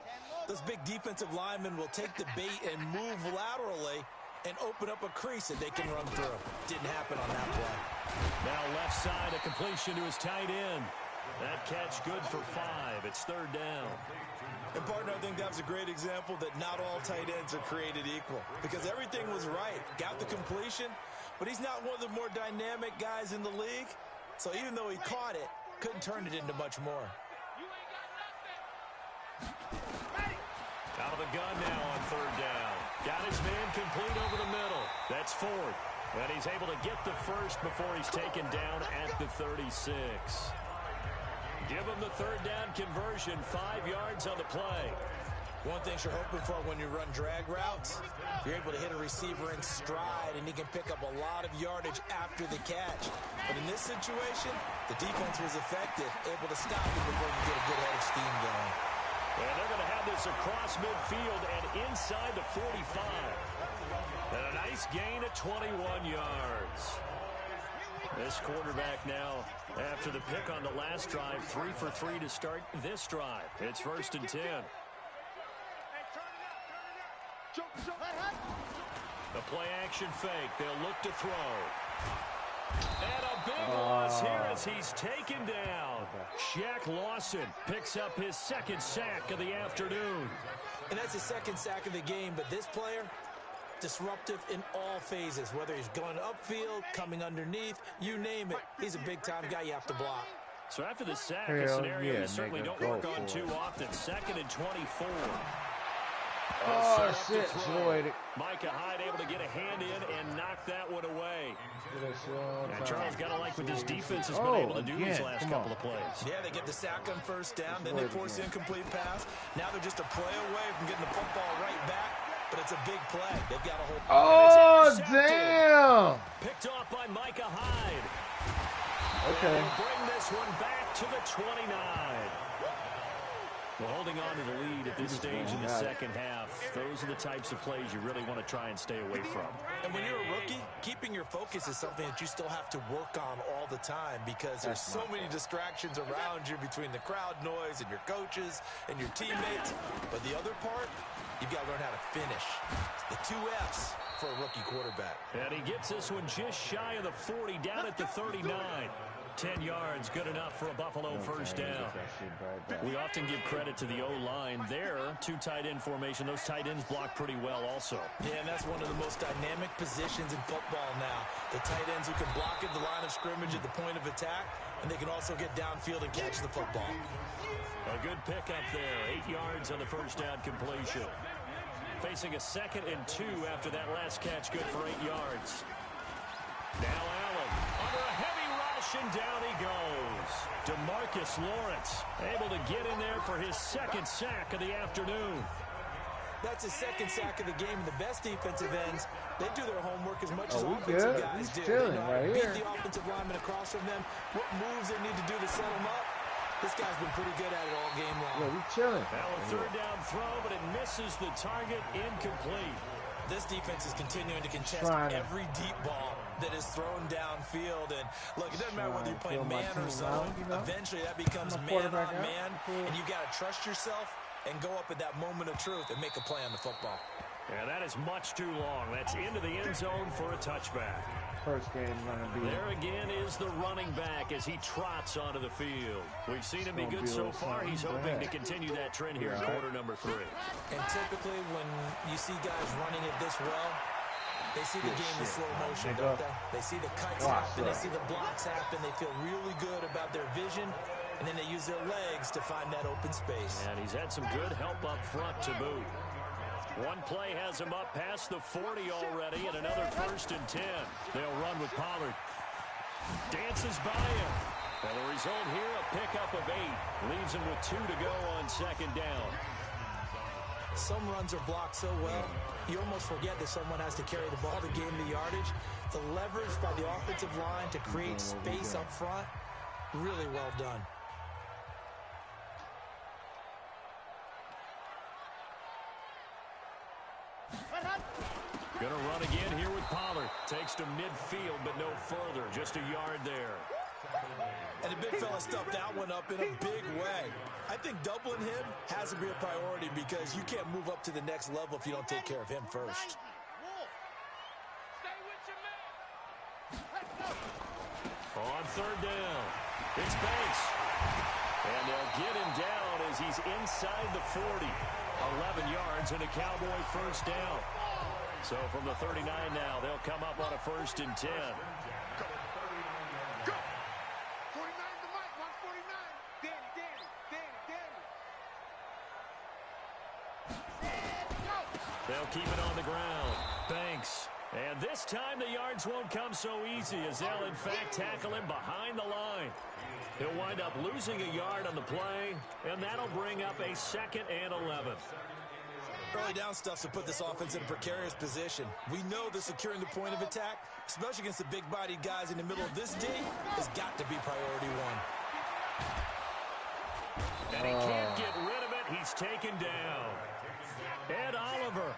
those big defensive linemen will take the bait and move laterally and open up a crease that they can run through. Didn't happen on that play. Now left side, a completion to his tight end. That catch good for 5. It's 3rd down. And, partner, I think that was a great example that not all tight ends are created equal because everything was right. Got the completion, but he's not one of the more dynamic guys in the league. So even though he caught it, couldn't turn it into much more. Out of the gun now on 3rd down. Got his man complete over the middle. That's 4th. And he's able to get the 1st before he's taken down at the 36. Give him the 3rd down conversion. 5 yards on the play. One thing you're hoping for when you run drag routes, you're able to hit a receiver in stride, and he can pick up a lot of yardage after the catch. But in this situation, the defense was effective, able to stop him before he could get a good head of steam going. And they're going to have this across midfield and inside the 45. And a nice gain of 21 yards. This quarterback now, after the pick on the last drive, 3 for 3 to start this drive. It's 1st and 10. The play action fake. They'll look to throw. And a big loss here as he's taken down. Shaq Lawson picks up his 2nd sack of the afternoon. And that's his 2nd sack of the game, but this player, disruptive in all phases, whether he's going upfield, coming underneath, you name it. He's a big-time guy you have to block. So after the sack, a scenario you certainly don't work on too often. 2nd and 24. Oh, shit. Micah Hyde able to get a hand in and knock that one away. And Charles got to like what this defense has been able to do these last couple of plays. Yeah, they get the sack on 1st down, then they force the incomplete pass. Now they're just a play away from getting the football right back, but it's a big play. They've got to hold. Oh, damn! Picked off by Micah Hyde. Okay. And bring this one back to the 29. Well, holding on to the lead at this stage in the second half, those are the types of plays you really want to try and stay away from. And when you're a rookie, keeping your focus is something that you still have to work on all the time because there's so many distractions around you between the crowd noise and your coaches and your teammates. But the other part, you've got to learn how to finish. The 2 F's for a rookie quarterback. And he gets this one just shy of the 40, down at the 39. 10 yards, good enough for a Buffalo 1st down. We often give credit to the O-line there. 2 tight end formation. Those tight ends block pretty well also. Yeah, and that's one of the most dynamic positions in football now. The tight ends who can block at the line of scrimmage at the point of attack, and they can also get downfield and catch the football. A good pickup there. 8 yards on the 1st down completion. Facing a 2nd and 2 after that last catch, good for 8 yards. Now Allen under a heavy rush, and down he goes. DeMarcus Lawrence able to get in there for his 2nd sack of the afternoon. That's his 2nd sack of the game. And the best defensive ends, they do their homework as much as offensive guys do. They know how to beat the offensive lineman across from them, what moves they need to do to set them up. This guy's been pretty good at it all game long. Yeah, we chilling. Now a 3rd down throw, but it misses the target, incomplete. This defense is continuing to contest every deep ball that is thrown downfield. And look, it doesn't matter whether you're playing man or zone. Eventually that becomes man-on-man, and you got to trust yourself and go up at that moment of truth and make a play on the football. Yeah, that is much too long. That's into the end zone for a touchback. First game gonna be. There again is the running back as he trots onto the field. We've seen him be good so far. He's hoping to continue that trend here in quarter number 3. And typically when you see guys running it this well, they see the game in slow motion, don't they? They see the cuts happen, they see the blocks happen, they feel really good about their vision, and then they use their legs to find that open space. And he's had some good help up front to boot. One play has him up past the 40 already, and another 1st and 10. They'll run with Pollard. Dances by him. And the result here, a pickup of 8. Leaves him with 2 to go on 2nd down. Some runs are blocked so well, you almost forget that someone has to carry the ball to gain the yardage. The leverage by the offensive line to create space up front, really well done. Gonna run again here with Pollard. Takes to midfield, but no further. Just a yard there. And the big fella stuffed that one up in a big way. I think doubling him has to be a priority because you can't move up to the next level if you don't take care of him first. On 3rd down, it's Banks. And they'll get him down as he's inside the 40. 11 yards and a Cowboy 1st down. So from the 39 now, they'll come up on a 1st and 10. Go! 49 to Mike, 149. Danny. They'll keep it on the ground. Banks. And this time the yards won't come so easy as they'll in fact tackle him behind the line. He'll wind up losing a yard on the play, and that'll bring up a 2nd and 11. Early down stuff to put this offense in a precarious position. We know that securing the point of attack, especially against the big-bodied guys in the middle of this D, has got to be priority one. And he can't get rid of it. He's taken down. Ed Oliver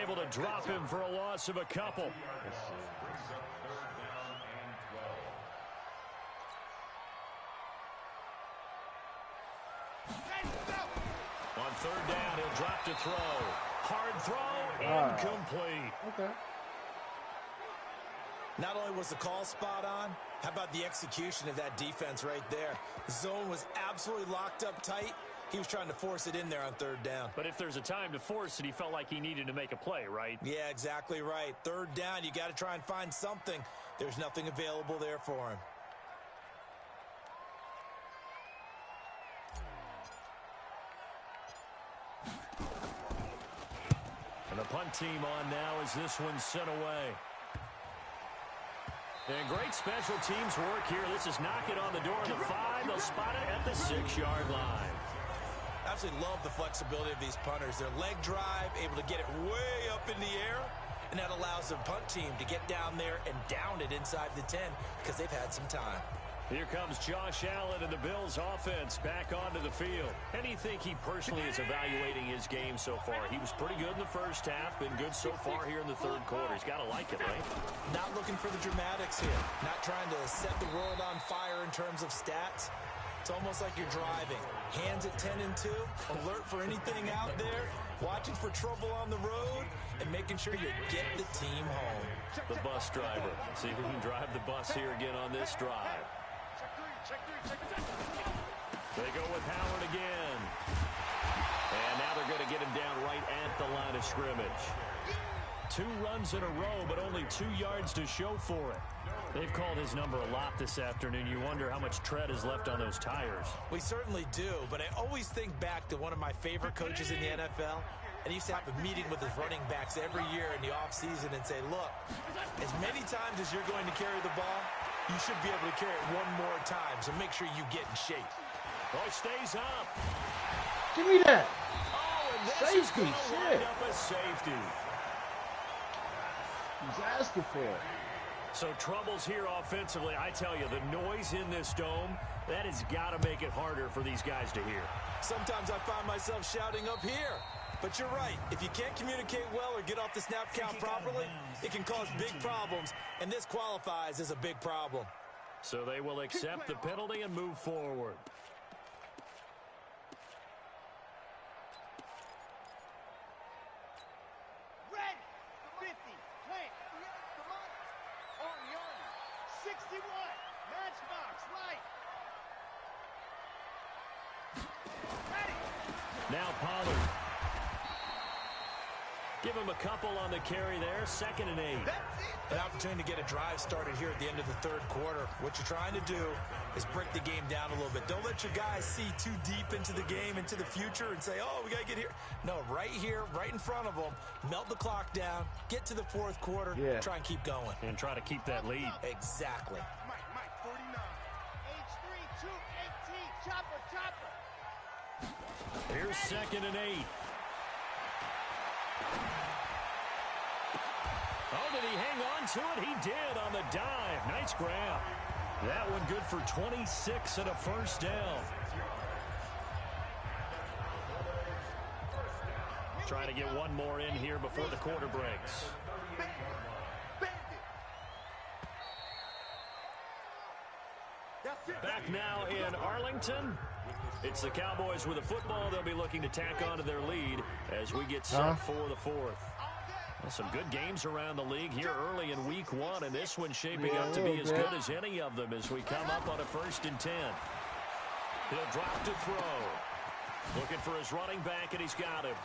able to drop him for a loss of a couple. On third down, he'll drop to throw. Hard throw, incomplete. Okay. Not only was the call spot on, how about the execution of that defense right there? The zone was absolutely locked up tight. He was trying to force it in there on third down. But if there's a time to force it, he felt like he needed to make a play, right? Yeah, exactly right. Third down, you got to try and find something. There's nothing available there for him. And the punt team on now as this one's sent away. And great special teams work here. This is knocking on the door of the 5. They'll spot it at the 6-yard line. Absolutely love the flexibility of these punters. Their leg drive, able to get it way up in the air, and that allows the punt team to get down there and down it inside the 10 because they've had some time. Here comes Josh Allen and the Bills offense back onto the field. And you think he personally is evaluating his game so far? He was pretty good in the first half, been good so far here in the third quarter. He's got to like it, right? Not looking for the dramatics here. Not trying to set the world on fire in terms of stats. It's almost like you're driving. Hands at 10 and 2, alert for anything out there, watching for trouble on the road, and making sure you get the team home. The bus driver. See if he can drive the bus here again on this drive. They go with Howard again. And now they're going to get him down right at the line of scrimmage. 2 runs in a row, but only 2 yards to show for it. They've called his number a lot this afternoon. You wonder how much tread is left on those tires. We certainly do, but I always think back to one of my favorite coaches in the NFL. And he used to have a meeting with his running backs every year in the offseason and say, look, as many times as you're going to carry the ball, you should be able to carry it one more time, so make sure you get in shape. Oh, he stays up. Give me that. Oh, and this Safety, is going to wind up a safety. He's asking for it. So troubles here offensively. I tell you, the noise in this dome, that has got to make it harder for these guys to hear. Sometimes I find myself shouting up here. But you're right. If you can't communicate well or get off the snap count properly, it can cause big problems, and this qualifies as a big problem. So they will accept the penalty and move forward. Red, 50, plant, Army, 61, matchbox, light. Ready. Now Pollard. Give him a couple on the carry there. 2nd and 8. An opportunity to get a drive started here at the end of the third quarter. What you're trying to do is break the game down a little bit. Don't let your guys see too deep into the game, into the future, and say, oh, we got to get here. No, right here, right in front of them, melt the clock down, get to the fourth quarter, try and keep going. And try to keep that lead. Exactly. Mike, 49. H3, 218, chopper. Here's 2nd and 8. Oh, did he hang on to it? He did on the dive. Nice grab. That one good for 26 and a first down. Trying to get one more in here before the quarter breaks. Back now in Arlington. It's the Cowboys with the football. They'll be looking to tack onto their lead as we get set for the 4th. Well, some good games around the league here early in week 1, and this one's shaping up to be as good as any of them as we come up on a 1st and 10. He'll drop to throw. Looking for his running back, and he's got him.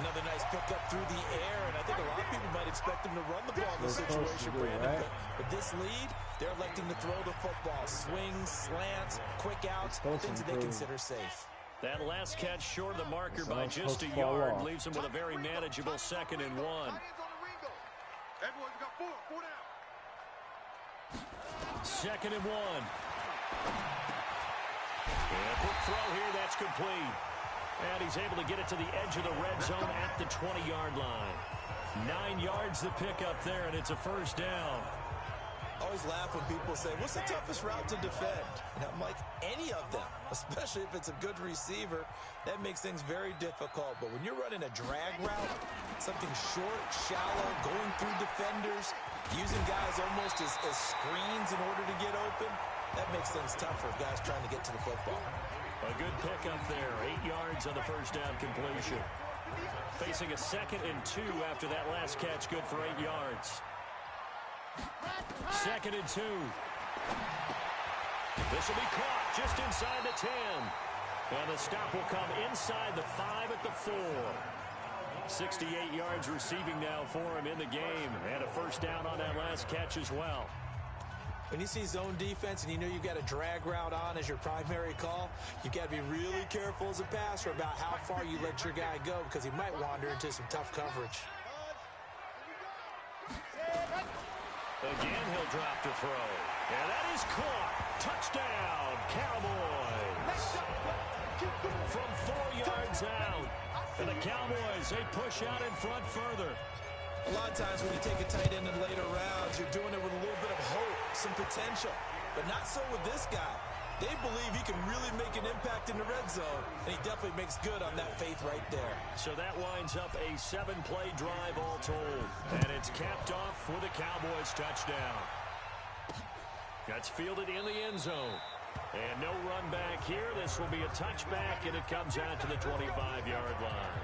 Another nice pickup through the air, and I think a lot of people might expect him to run the ball in this situation, Brandon. right? But this lead, they're electing to throw the football. Swings, slants, quick outs, things that they consider safe. That last catch short of the marker by just a yard leaves him with a very manageable 2nd and 1. Everyone's got 4 down. 2nd and 1. And quick throw here, that's complete. And he's able to get it to the edge of the red zone at the 20-yard line. 9 yards to pick up there, and it's a first down. I always laugh when people say, what's the toughest route to defend? And I'm like, any of them, especially if it's a good receiver. That makes things very difficult. But when you're running a drag route, something short, shallow, going through defenders, using guys almost as screens in order to get open, that makes things tough for guys trying to get to the football. A good pickup there. 8 yards on the first down completion. Facing a 2nd and 2 after that last catch, good for 8 yards. 2nd and 2. This will be caught just inside the 10. And the stop will come inside the 5 at the 4. 68 yards receiving now for him in the game. And a first down on that last catch as well. When you see zone defense and you know you've got a drag route on as your primary call, you've got to be really careful as a passer about how far you let your guy go because he might wander into some tough coverage. Again, he'll drop to throw. And that is caught. Touchdown, Cowboys. From 4 yards out. And the Cowboys, they push out in front further. A lot of times when you take a tight end in later rounds, you're doing it with a little bit of hope, some potential. But not so with this guy. They believe he can really make an impact in the red zone, and he definitely makes good on that faith right there. So that winds up a 7-play drive all told. And it's capped off with a Cowboys touchdown. That's fielded in the end zone. And no run back here. This will be a touchback, and it comes out to the 25-yard line.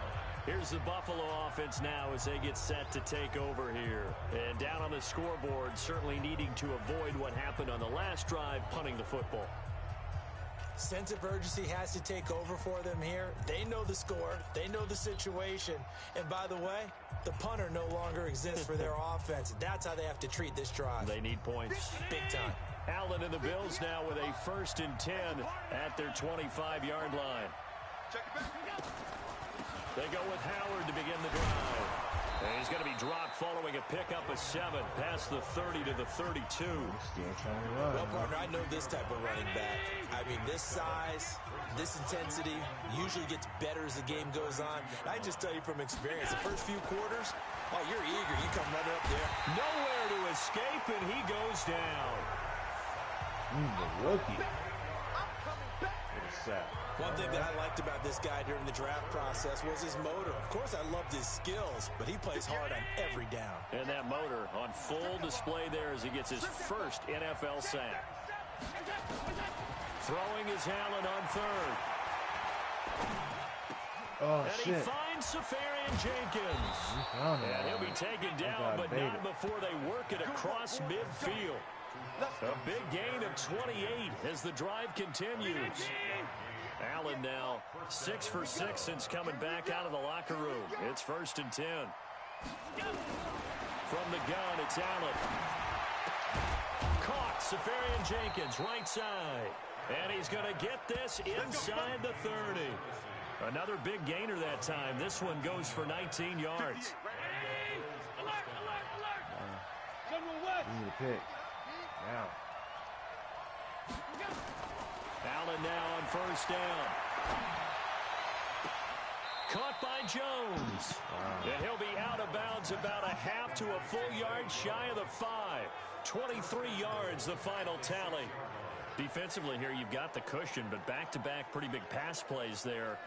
Here's the Buffalo offense now as they get set to take over here. And down on the scoreboard, certainly needing to avoid what happened on the last drive, punting the football. Sense of urgency has to take over for them here. They know the score. They know the situation. And by the way, the punter no longer exists for their offense. That's how they have to treat this drive. They need points. Big time. Allen and the Bills now with a 1st and 10 at their 25-yard line. They go with Howard to begin the drive. And he's going to be dropped following a pickup of 7 past the 30 to the 32. Well, partner, I know this type of running back. I mean, this size, this intensity usually gets better as the game goes on. And I just tell you from experience, the first few quarters, oh, you're eager. You come running up there. Nowhere to escape, and he goes down. The rookie. One thing that I liked about this guy during the draft process was his motor. Of course, I loved his skills, but he plays hard on every down. And that motor on full display there as he gets his first NFL sack. Throwing is Allen on 3rd. Oh, and shit. he finds Safarian Jenkins. And he'll be taken down, but not before they work it across midfield. A big gain of 28 as the drive continues. Allen now 6 for 6 since coming back out of the locker room. It's 1st and 10. From the gun, it's Allen. Caught, Safarian Jenkins, right side. And he's going to get this inside the 30. Another big gainer that time. This one goes for 19 yards. Need a pick. Now. Allen now on 1st down. Caught by Jones. And he'll be out of bounds about a half to a full yard shy of the 5. 23 yards, the final tally. Defensively here, you've got the cushion, but back-to-back pretty big pass plays there.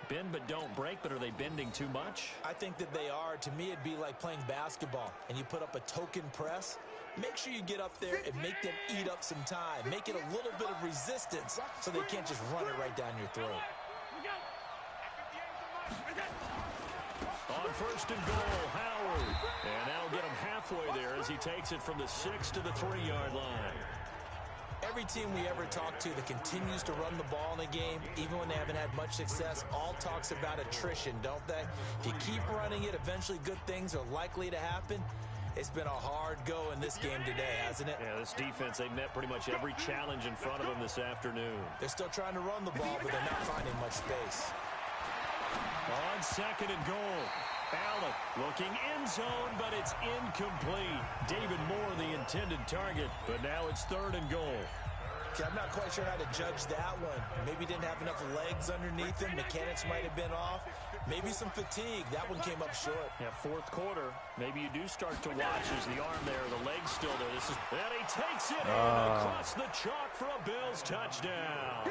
Bend but don't break, but are they bending too much? I think that they are. To me, it'd be like playing basketball, and you put up a token press. Make sure you get up there and make them eat up some time. Make it a little bit of resistance so they can't just run it right down your throat. On 1st and goal, Howard. And that'll get him halfway there as he takes it from the 6 to the 3-yard line. Every team we ever talk to that continues to run the ball in a game, even when they haven't had much success, all talks about attrition, don't they? If you keep running it, eventually good things are likely to happen. It's been a hard go in this game today, hasn't it? Yeah, this defense, they've met pretty much every challenge in front of them this afternoon. They're still trying to run the ball, but they're not finding much space. On 2nd and goal, Allen looking end zone, but it's incomplete. David Moore, the intended target, but now it's 3rd and goal. Okay, I'm not quite sure how to judge that one. Maybe didn't have enough legs underneath him. Mechanics might have been off. Maybe some fatigue. That one came up short. Yeah, fourth quarter. Maybe you do start to watch as the arm there, the leg's still there. And he takes it in across the chalk for a Bills touchdown.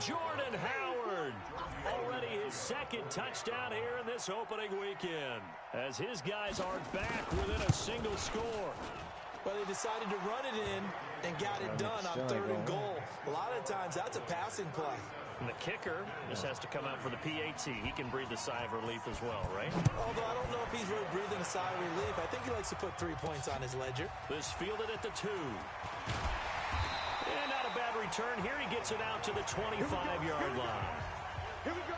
Jordan Howard, already his second touchdown here in this opening weekend, as his guys are back within a single score. Well, they decided to run it in and got it done on 3rd and goal. A lot of times, that's a passing play. And the kicker just has to come out for the PAT. He can breathe a sigh of relief as well, right? Although I don't know if he's really breathing a sigh of relief. I think he likes to put 3 points on his ledger. This fielded at the 2. And not a bad return. Here he gets it out to the 25-yard line. Here we go.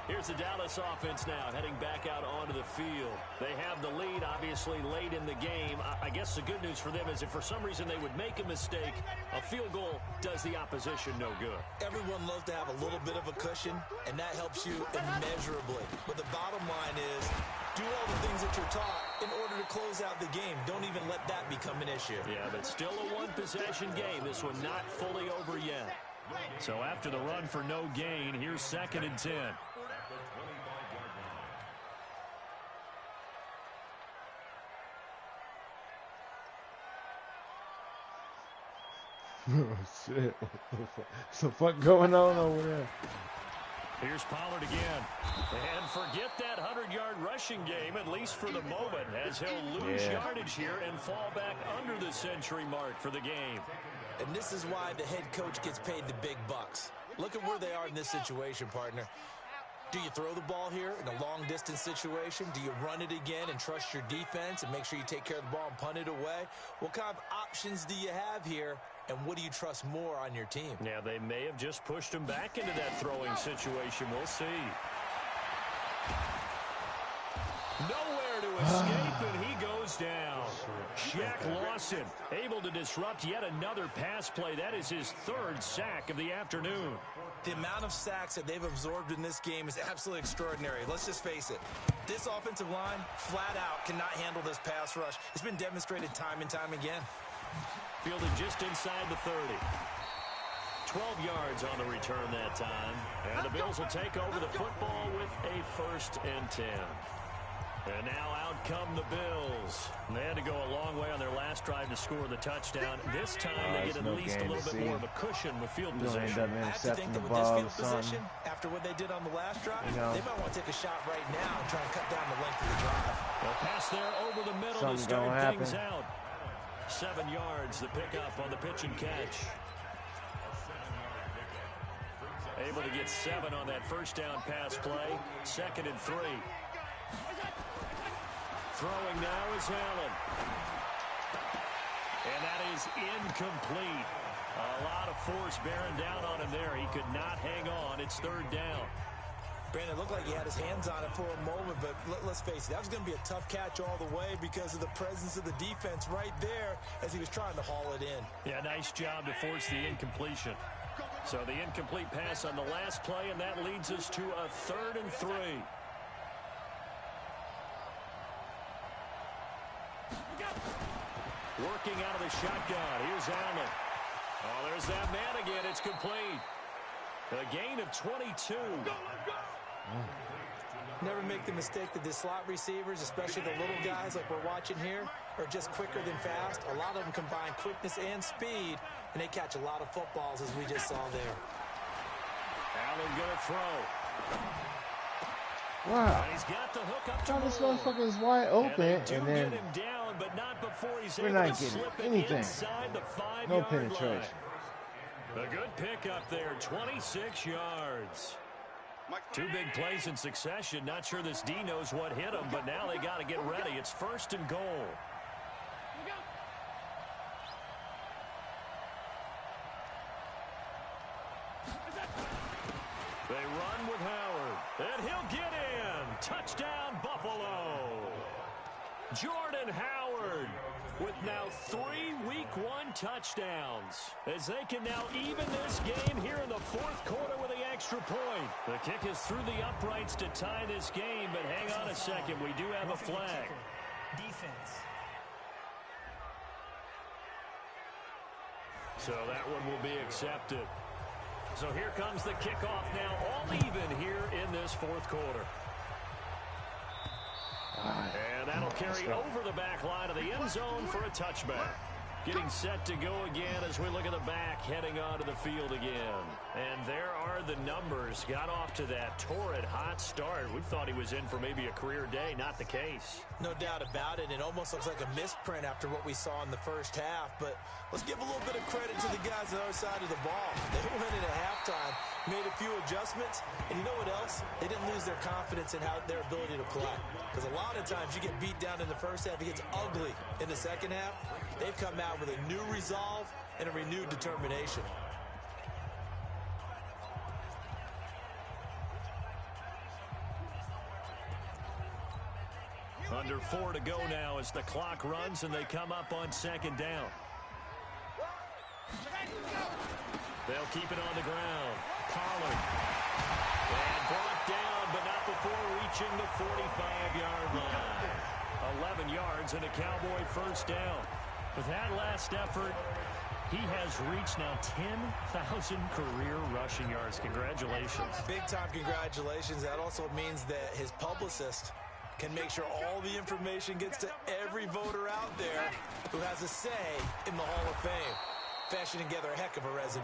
Here's the Dallas offense now, heading back out onto the field. They have the lead, obviously, late in the game. I guess the good news for them is if for some reason they would make a mistake, a field goal does the opposition no good. Everyone loves to have a little bit of a cushion, and that helps you immeasurably. But the bottom line is, do all the things that you're taught in order to close out the game. Don't even let that become an issue. Yeah, but still a one-possession game. This one not fully over yet. So after the run for no gain, here's 2nd and 10. Oh, shit. What's the fuck going on over there? Here's Pollard again. And forget that 100-yard rushing game, at least for the moment, as he'll lose yardage here and fall back under the century mark for the game. And this is why the head coach gets paid the big bucks. Look at where they are in this situation, partner. Do you throw the ball here in a long-distance situation? Do you run it again and trust your defense and make sure you take care of the ball and punt it away? What kind of options do you have here, and what do you trust more on your team? Yeah, they may have just pushed him back into that throwing situation. We'll see. Nowhere to escape, and he goes down. Shaq Lawson able to disrupt yet another pass play. That is his 3rd sack of the afternoon. The amount of sacks that they've absorbed in this game is absolutely extraordinary. Let's just face it. This offensive line, flat out, cannot handle this pass rush. It's been demonstrated time and time again. Fielded just inside the 30. 12 yards on the return that time. And the Bills will take over the football with a 1st and 10. And now out come the Bills. And they had to go a long way on their last drive to score the touchdown. This time they get at least a little bit more of a cushion with field position. End up I have to think that with this field position, after what they did on the last drive, they might want to take a shot right now and try and cut down the length of the drive. They'll pass there over the middle to start things out. 7 yards, the pickup on the pitch and catch. Able to get 7 on that 1st down pass play. 2nd and 3. Throwing now is Allen. And that is incomplete. A lot of force bearing down on him there. He could not hang on. It's 3rd down. Brandon, it looked like he had his hands on it for a moment, but let's face it, that was going to be a tough catch all the way because of the presence of the defense right there as he was trying to haul it in. Yeah, nice job to force the incompletion. So the incomplete pass on the last play, and that leads us to a 3rd and 3. Working out of the shotgun. Here's Allen. Oh, there's that man again. It's complete. A gain of 22. Never make the mistake that the slot receivers, especially the little guys like we're watching here, are just quicker than fast. A lot of them combine quickness and speed, and they catch a lot of footballs, as we just saw there. Allen going to throw. Wow. And he's got the hook up to Now this motherfucker is wide open, and then get him down, but not before he's we're able not to getting slip anything. inside the 5-yard No penetration. line. A good pickup there, 26 yards. 2 big plays in succession. Not sure this D knows what hit him, but now they got to get ready. It's 1st and goal. They run with Howard, and he'll get in. Touchdown, Buffalo. Jordan Howard with now 3 Week 1 touchdowns, as they can now even this game here in the 4th quarter with the extra point. The kick is through the uprights to tie this game, but hang on a second. We do have a flag. Defense. So that one will be accepted. So here comes the kickoff now, all even here in this fourth quarter. And that'll carry over the back line of the end zone for a touchback. Getting set to go again as we look at the back, heading onto the field again. And there are the numbers. Got off to that torrid hot start. We thought he was in for maybe a career day. Not the case. No doubt about it. It almost looks like a misprint after what we saw in the first half. But let's give a little bit of credit to the guys on the other side of the ball. They went in at halftime, made a few adjustments. And you know what else? They didn't lose their confidence in their ability to play. Because a lot of times you get beat down in the first half. It gets ugly in the second half. They've come out with a new resolve and a renewed determination. Under 4 to go now as the clock runs and they come up on second down. They'll keep it on the ground. Pollard. And brought down, but not before reaching the 45-yard line. 11 yards and a Cowboy first down. With that last effort, he has reached now 10,000 career rushing yards. Congratulations. Big-time congratulations. That also means that his publicist can make sure all the information gets to every voter out there who has a say in the Hall of Fame. Fashioning together a heck of a resume.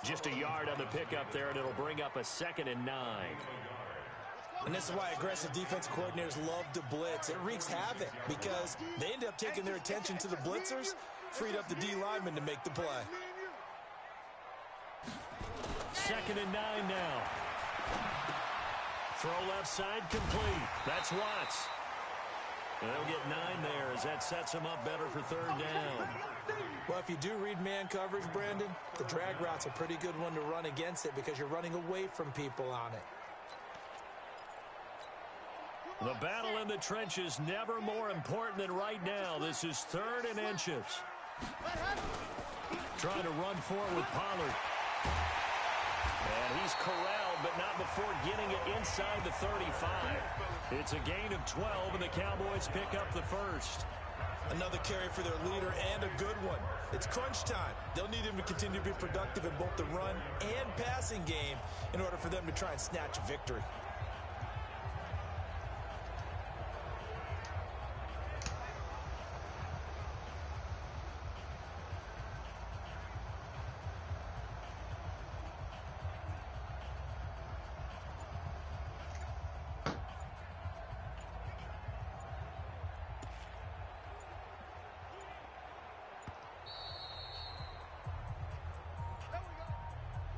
Just a yard on the pickup there, and it'll bring up a 2nd and 9. And this is why aggressive defensive coordinators love to blitz. It wreaks havoc because they end up taking their attention to the blitzers, freed up the D lineman to make the play. 2nd and 9 now. Throw left side complete. That's Watts. And they'll get 9 there as that sets him up better for 3rd down. Well, if you do read man coverage, Brandon, the drag route's a pretty good one to run against it because you're running away from people on it. The battle in the trenches never more important than right now. This is 3rd and inches. Trying to run forward with Pollard. And he's corralled, but not before getting it inside the 35. It's a gain of 12, and the Cowboys pick up the first. Another carry for their leader and a good one. It's crunch time. They'll need him to continue to be productive in both the run and passing game in order for them to try and snatch a victory.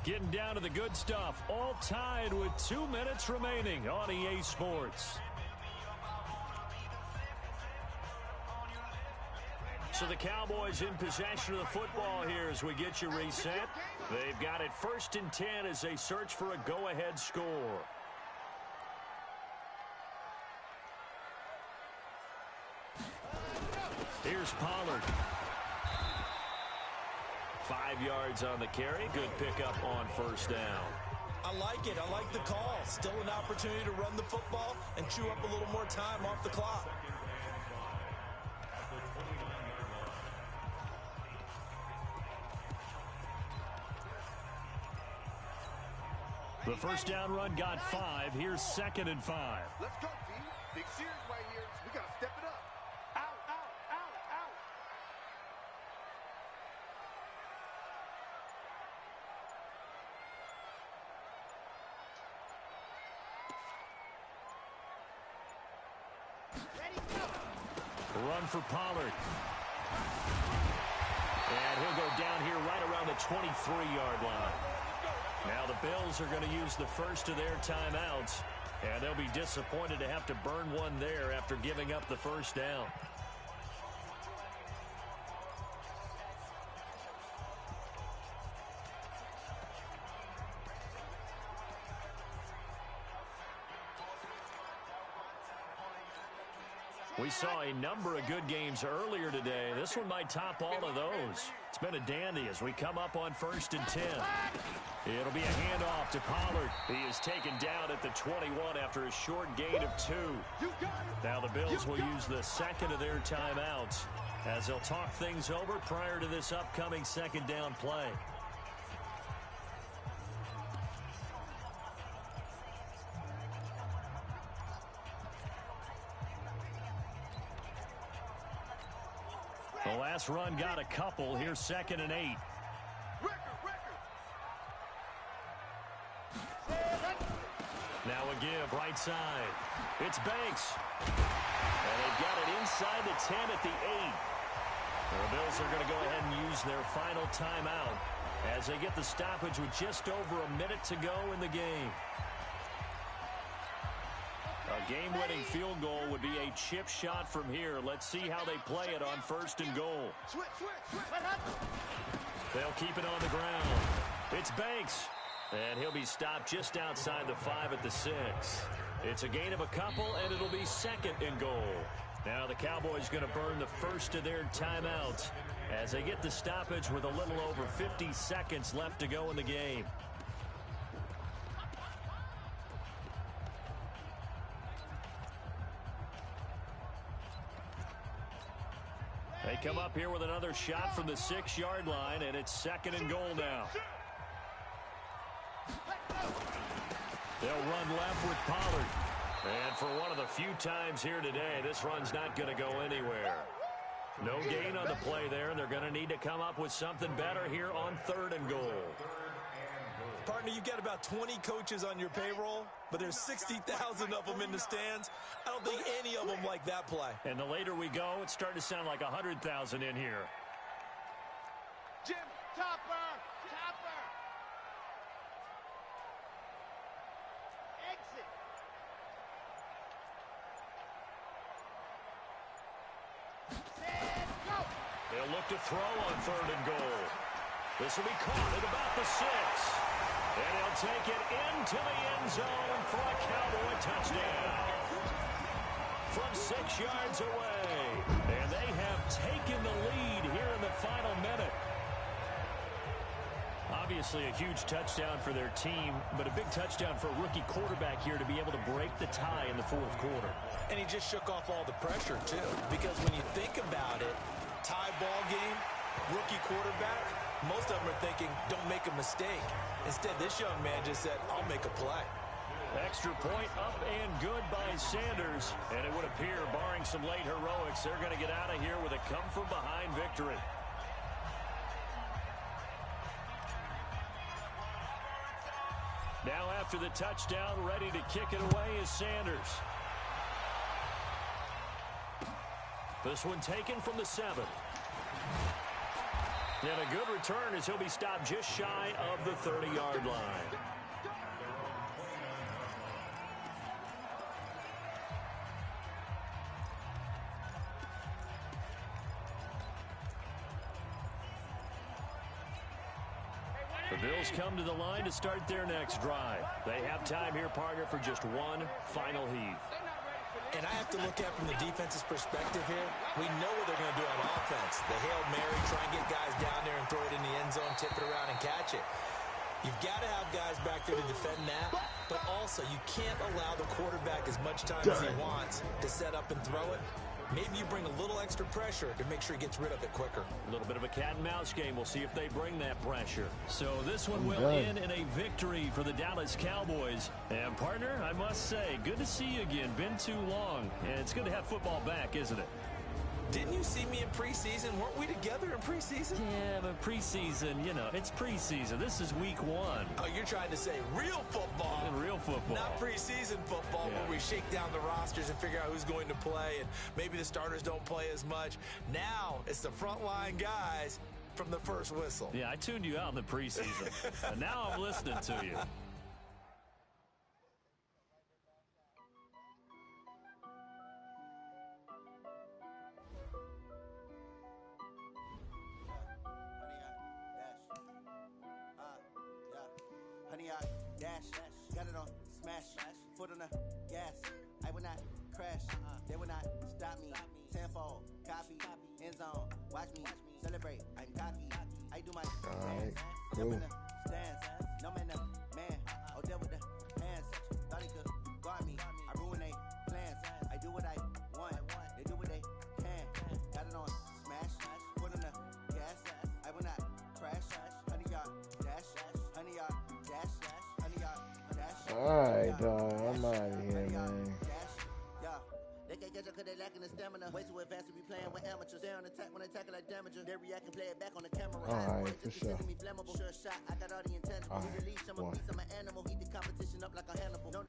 Getting down to the good stuff. All tied with 2 minutes remaining on EA Sports. So the Cowboys in possession of the football here as we get you reset. They've got it 1st and 10 as they search for a go-ahead score. Here's Pollard. 5 yards on the carry. Good pickup on 1st down. I like it. I like the call. Still an opportunity to run the football and chew up a little more time off the clock. The 1st down run got 5. Here's 2nd and 5. Let's go, B. Big series right here. We got to step it up. Out, out, out, out. Run for Pollard. And he'll go down here right around the 23-yard line. Now the Bills are going to use the first of their timeouts, and they'll be disappointed to have to burn one there after giving up the 1st down. We saw a number of good games earlier today. This one might top all of those. It's been a dandy as we come up on 1st and 10. It'll be a handoff to Pollard. He is taken down at the 21 after a short gain of 2. Now the Bills will use the second of their timeouts as they'll talk things over prior to this upcoming second down play. The last run got a couple. Here's 2nd and 8. Now a give right side. It's Banks. And they've got it inside the 10 at the 8. The Bills are going to go ahead and use their final timeout as they get the stoppage with just over a minute to go in the game. A game-winning field goal would be a chip shot from here. Let's see how they play it on 1st and goal. They'll keep it on the ground. It's Banks. And he'll be stopped just outside the 5 at the 6. It's a gain of a couple, and it'll be 2nd and goal. Now the Cowboys going to burn the first of their timeouts as they get the stoppage with a little over 50 seconds left to go in the game. They come up here with another shot from the 6-yard line, and it's 2nd and goal now. They'll run left with Pollard. And for one of the few times here today, this run's not going to go anywhere. No gain on the play there, and they're going to need to come up with something better here on 3rd and goal. Partner, you've got about 20 coaches on your payroll, but there's 60,000 of them in the stands. I don't think any of them like that play. And the later we go, it's starting to sound like 100,000 in here. Jim, Topper! Topper! Exit! Set, go! They'll look to throw on 3rd and goal. This will be caught at about the 6. And he'll take it into the end zone for a Cowboy touchdown. From 6 yards away. And they have taken the lead here in the final minute. Obviously a huge touchdown for their team, but a big touchdown for a rookie quarterback here to be able to break the tie in the 4th quarter. And he just shook off all the pressure, too. Because when you think about it, tie ball game, rookie quarterback, most of them are thinking, don't make a mistake. Instead, this young man just said, I'll make a play. Extra point up and good by Sanders. And it would appear, barring some late heroics, they're going to get out of here with a come-from-behind victory. Now after the touchdown, ready to kick it away is Sanders. This one taken from the 7. And a good return as he'll be stopped just shy of the 30-yard line. The Bills come to the line to start their next drive. They have time here, partner, for just one final heave. And I have to look at from the defense's perspective here. We know what they're going to do on offense. The Hail Mary, try and get guys down there and throw it in the end zone, tip it around and catch it. You've got to have guys back there to defend that, but also you can't allow the quarterback as much time as he wants to set up and throw it. Maybe you bring a little extra pressure to make sure he gets rid of it quicker. A little bit of a cat and mouse game. We'll see if they bring that pressure. So this one will end in a victory for the Dallas Cowboys. And partner, I must say, good to see you again. Been too long. And it's good to have football back, isn't it? Didn't you see me in preseason? Weren't we together in preseason? Yeah, but preseason, you know, it's preseason. This is week 1. Oh, you're trying to say real football. Real football. Not preseason football where we shake down the rosters and figure out who's going to play, and maybe the starters don't play as much. Now it's the frontline guys from the first whistle. Yeah, I tuned you out in the preseason. And now I'm listening to you. Honey, I dash, got it on, smash, foot on the gas. I will not crash. They will not stop me. Tenfold, copy, end zone. Watch me celebrate. I'm cocky. I do my dance. Jump in the stands. No man, man. Oh, there with the hands. Thought he could guard me. I ruin they plans. I do what I want. They do what they can. Got it on smash. Put on the gas. I will not crash. 100-yard dash. 100-yard dash. 100-yard dash. Alright, dog. I'm out of here, man. They can't catch up because they lacking the stamina. Way too advanced to be playing with amateurs. They on attack when they tackle like damager. They react and play it back on the camera. Alright, for sure. Me flammable. Sure shot. I got all the intangibles. He release some of me, I'm an animal. Heat the competition up like a Hannibal.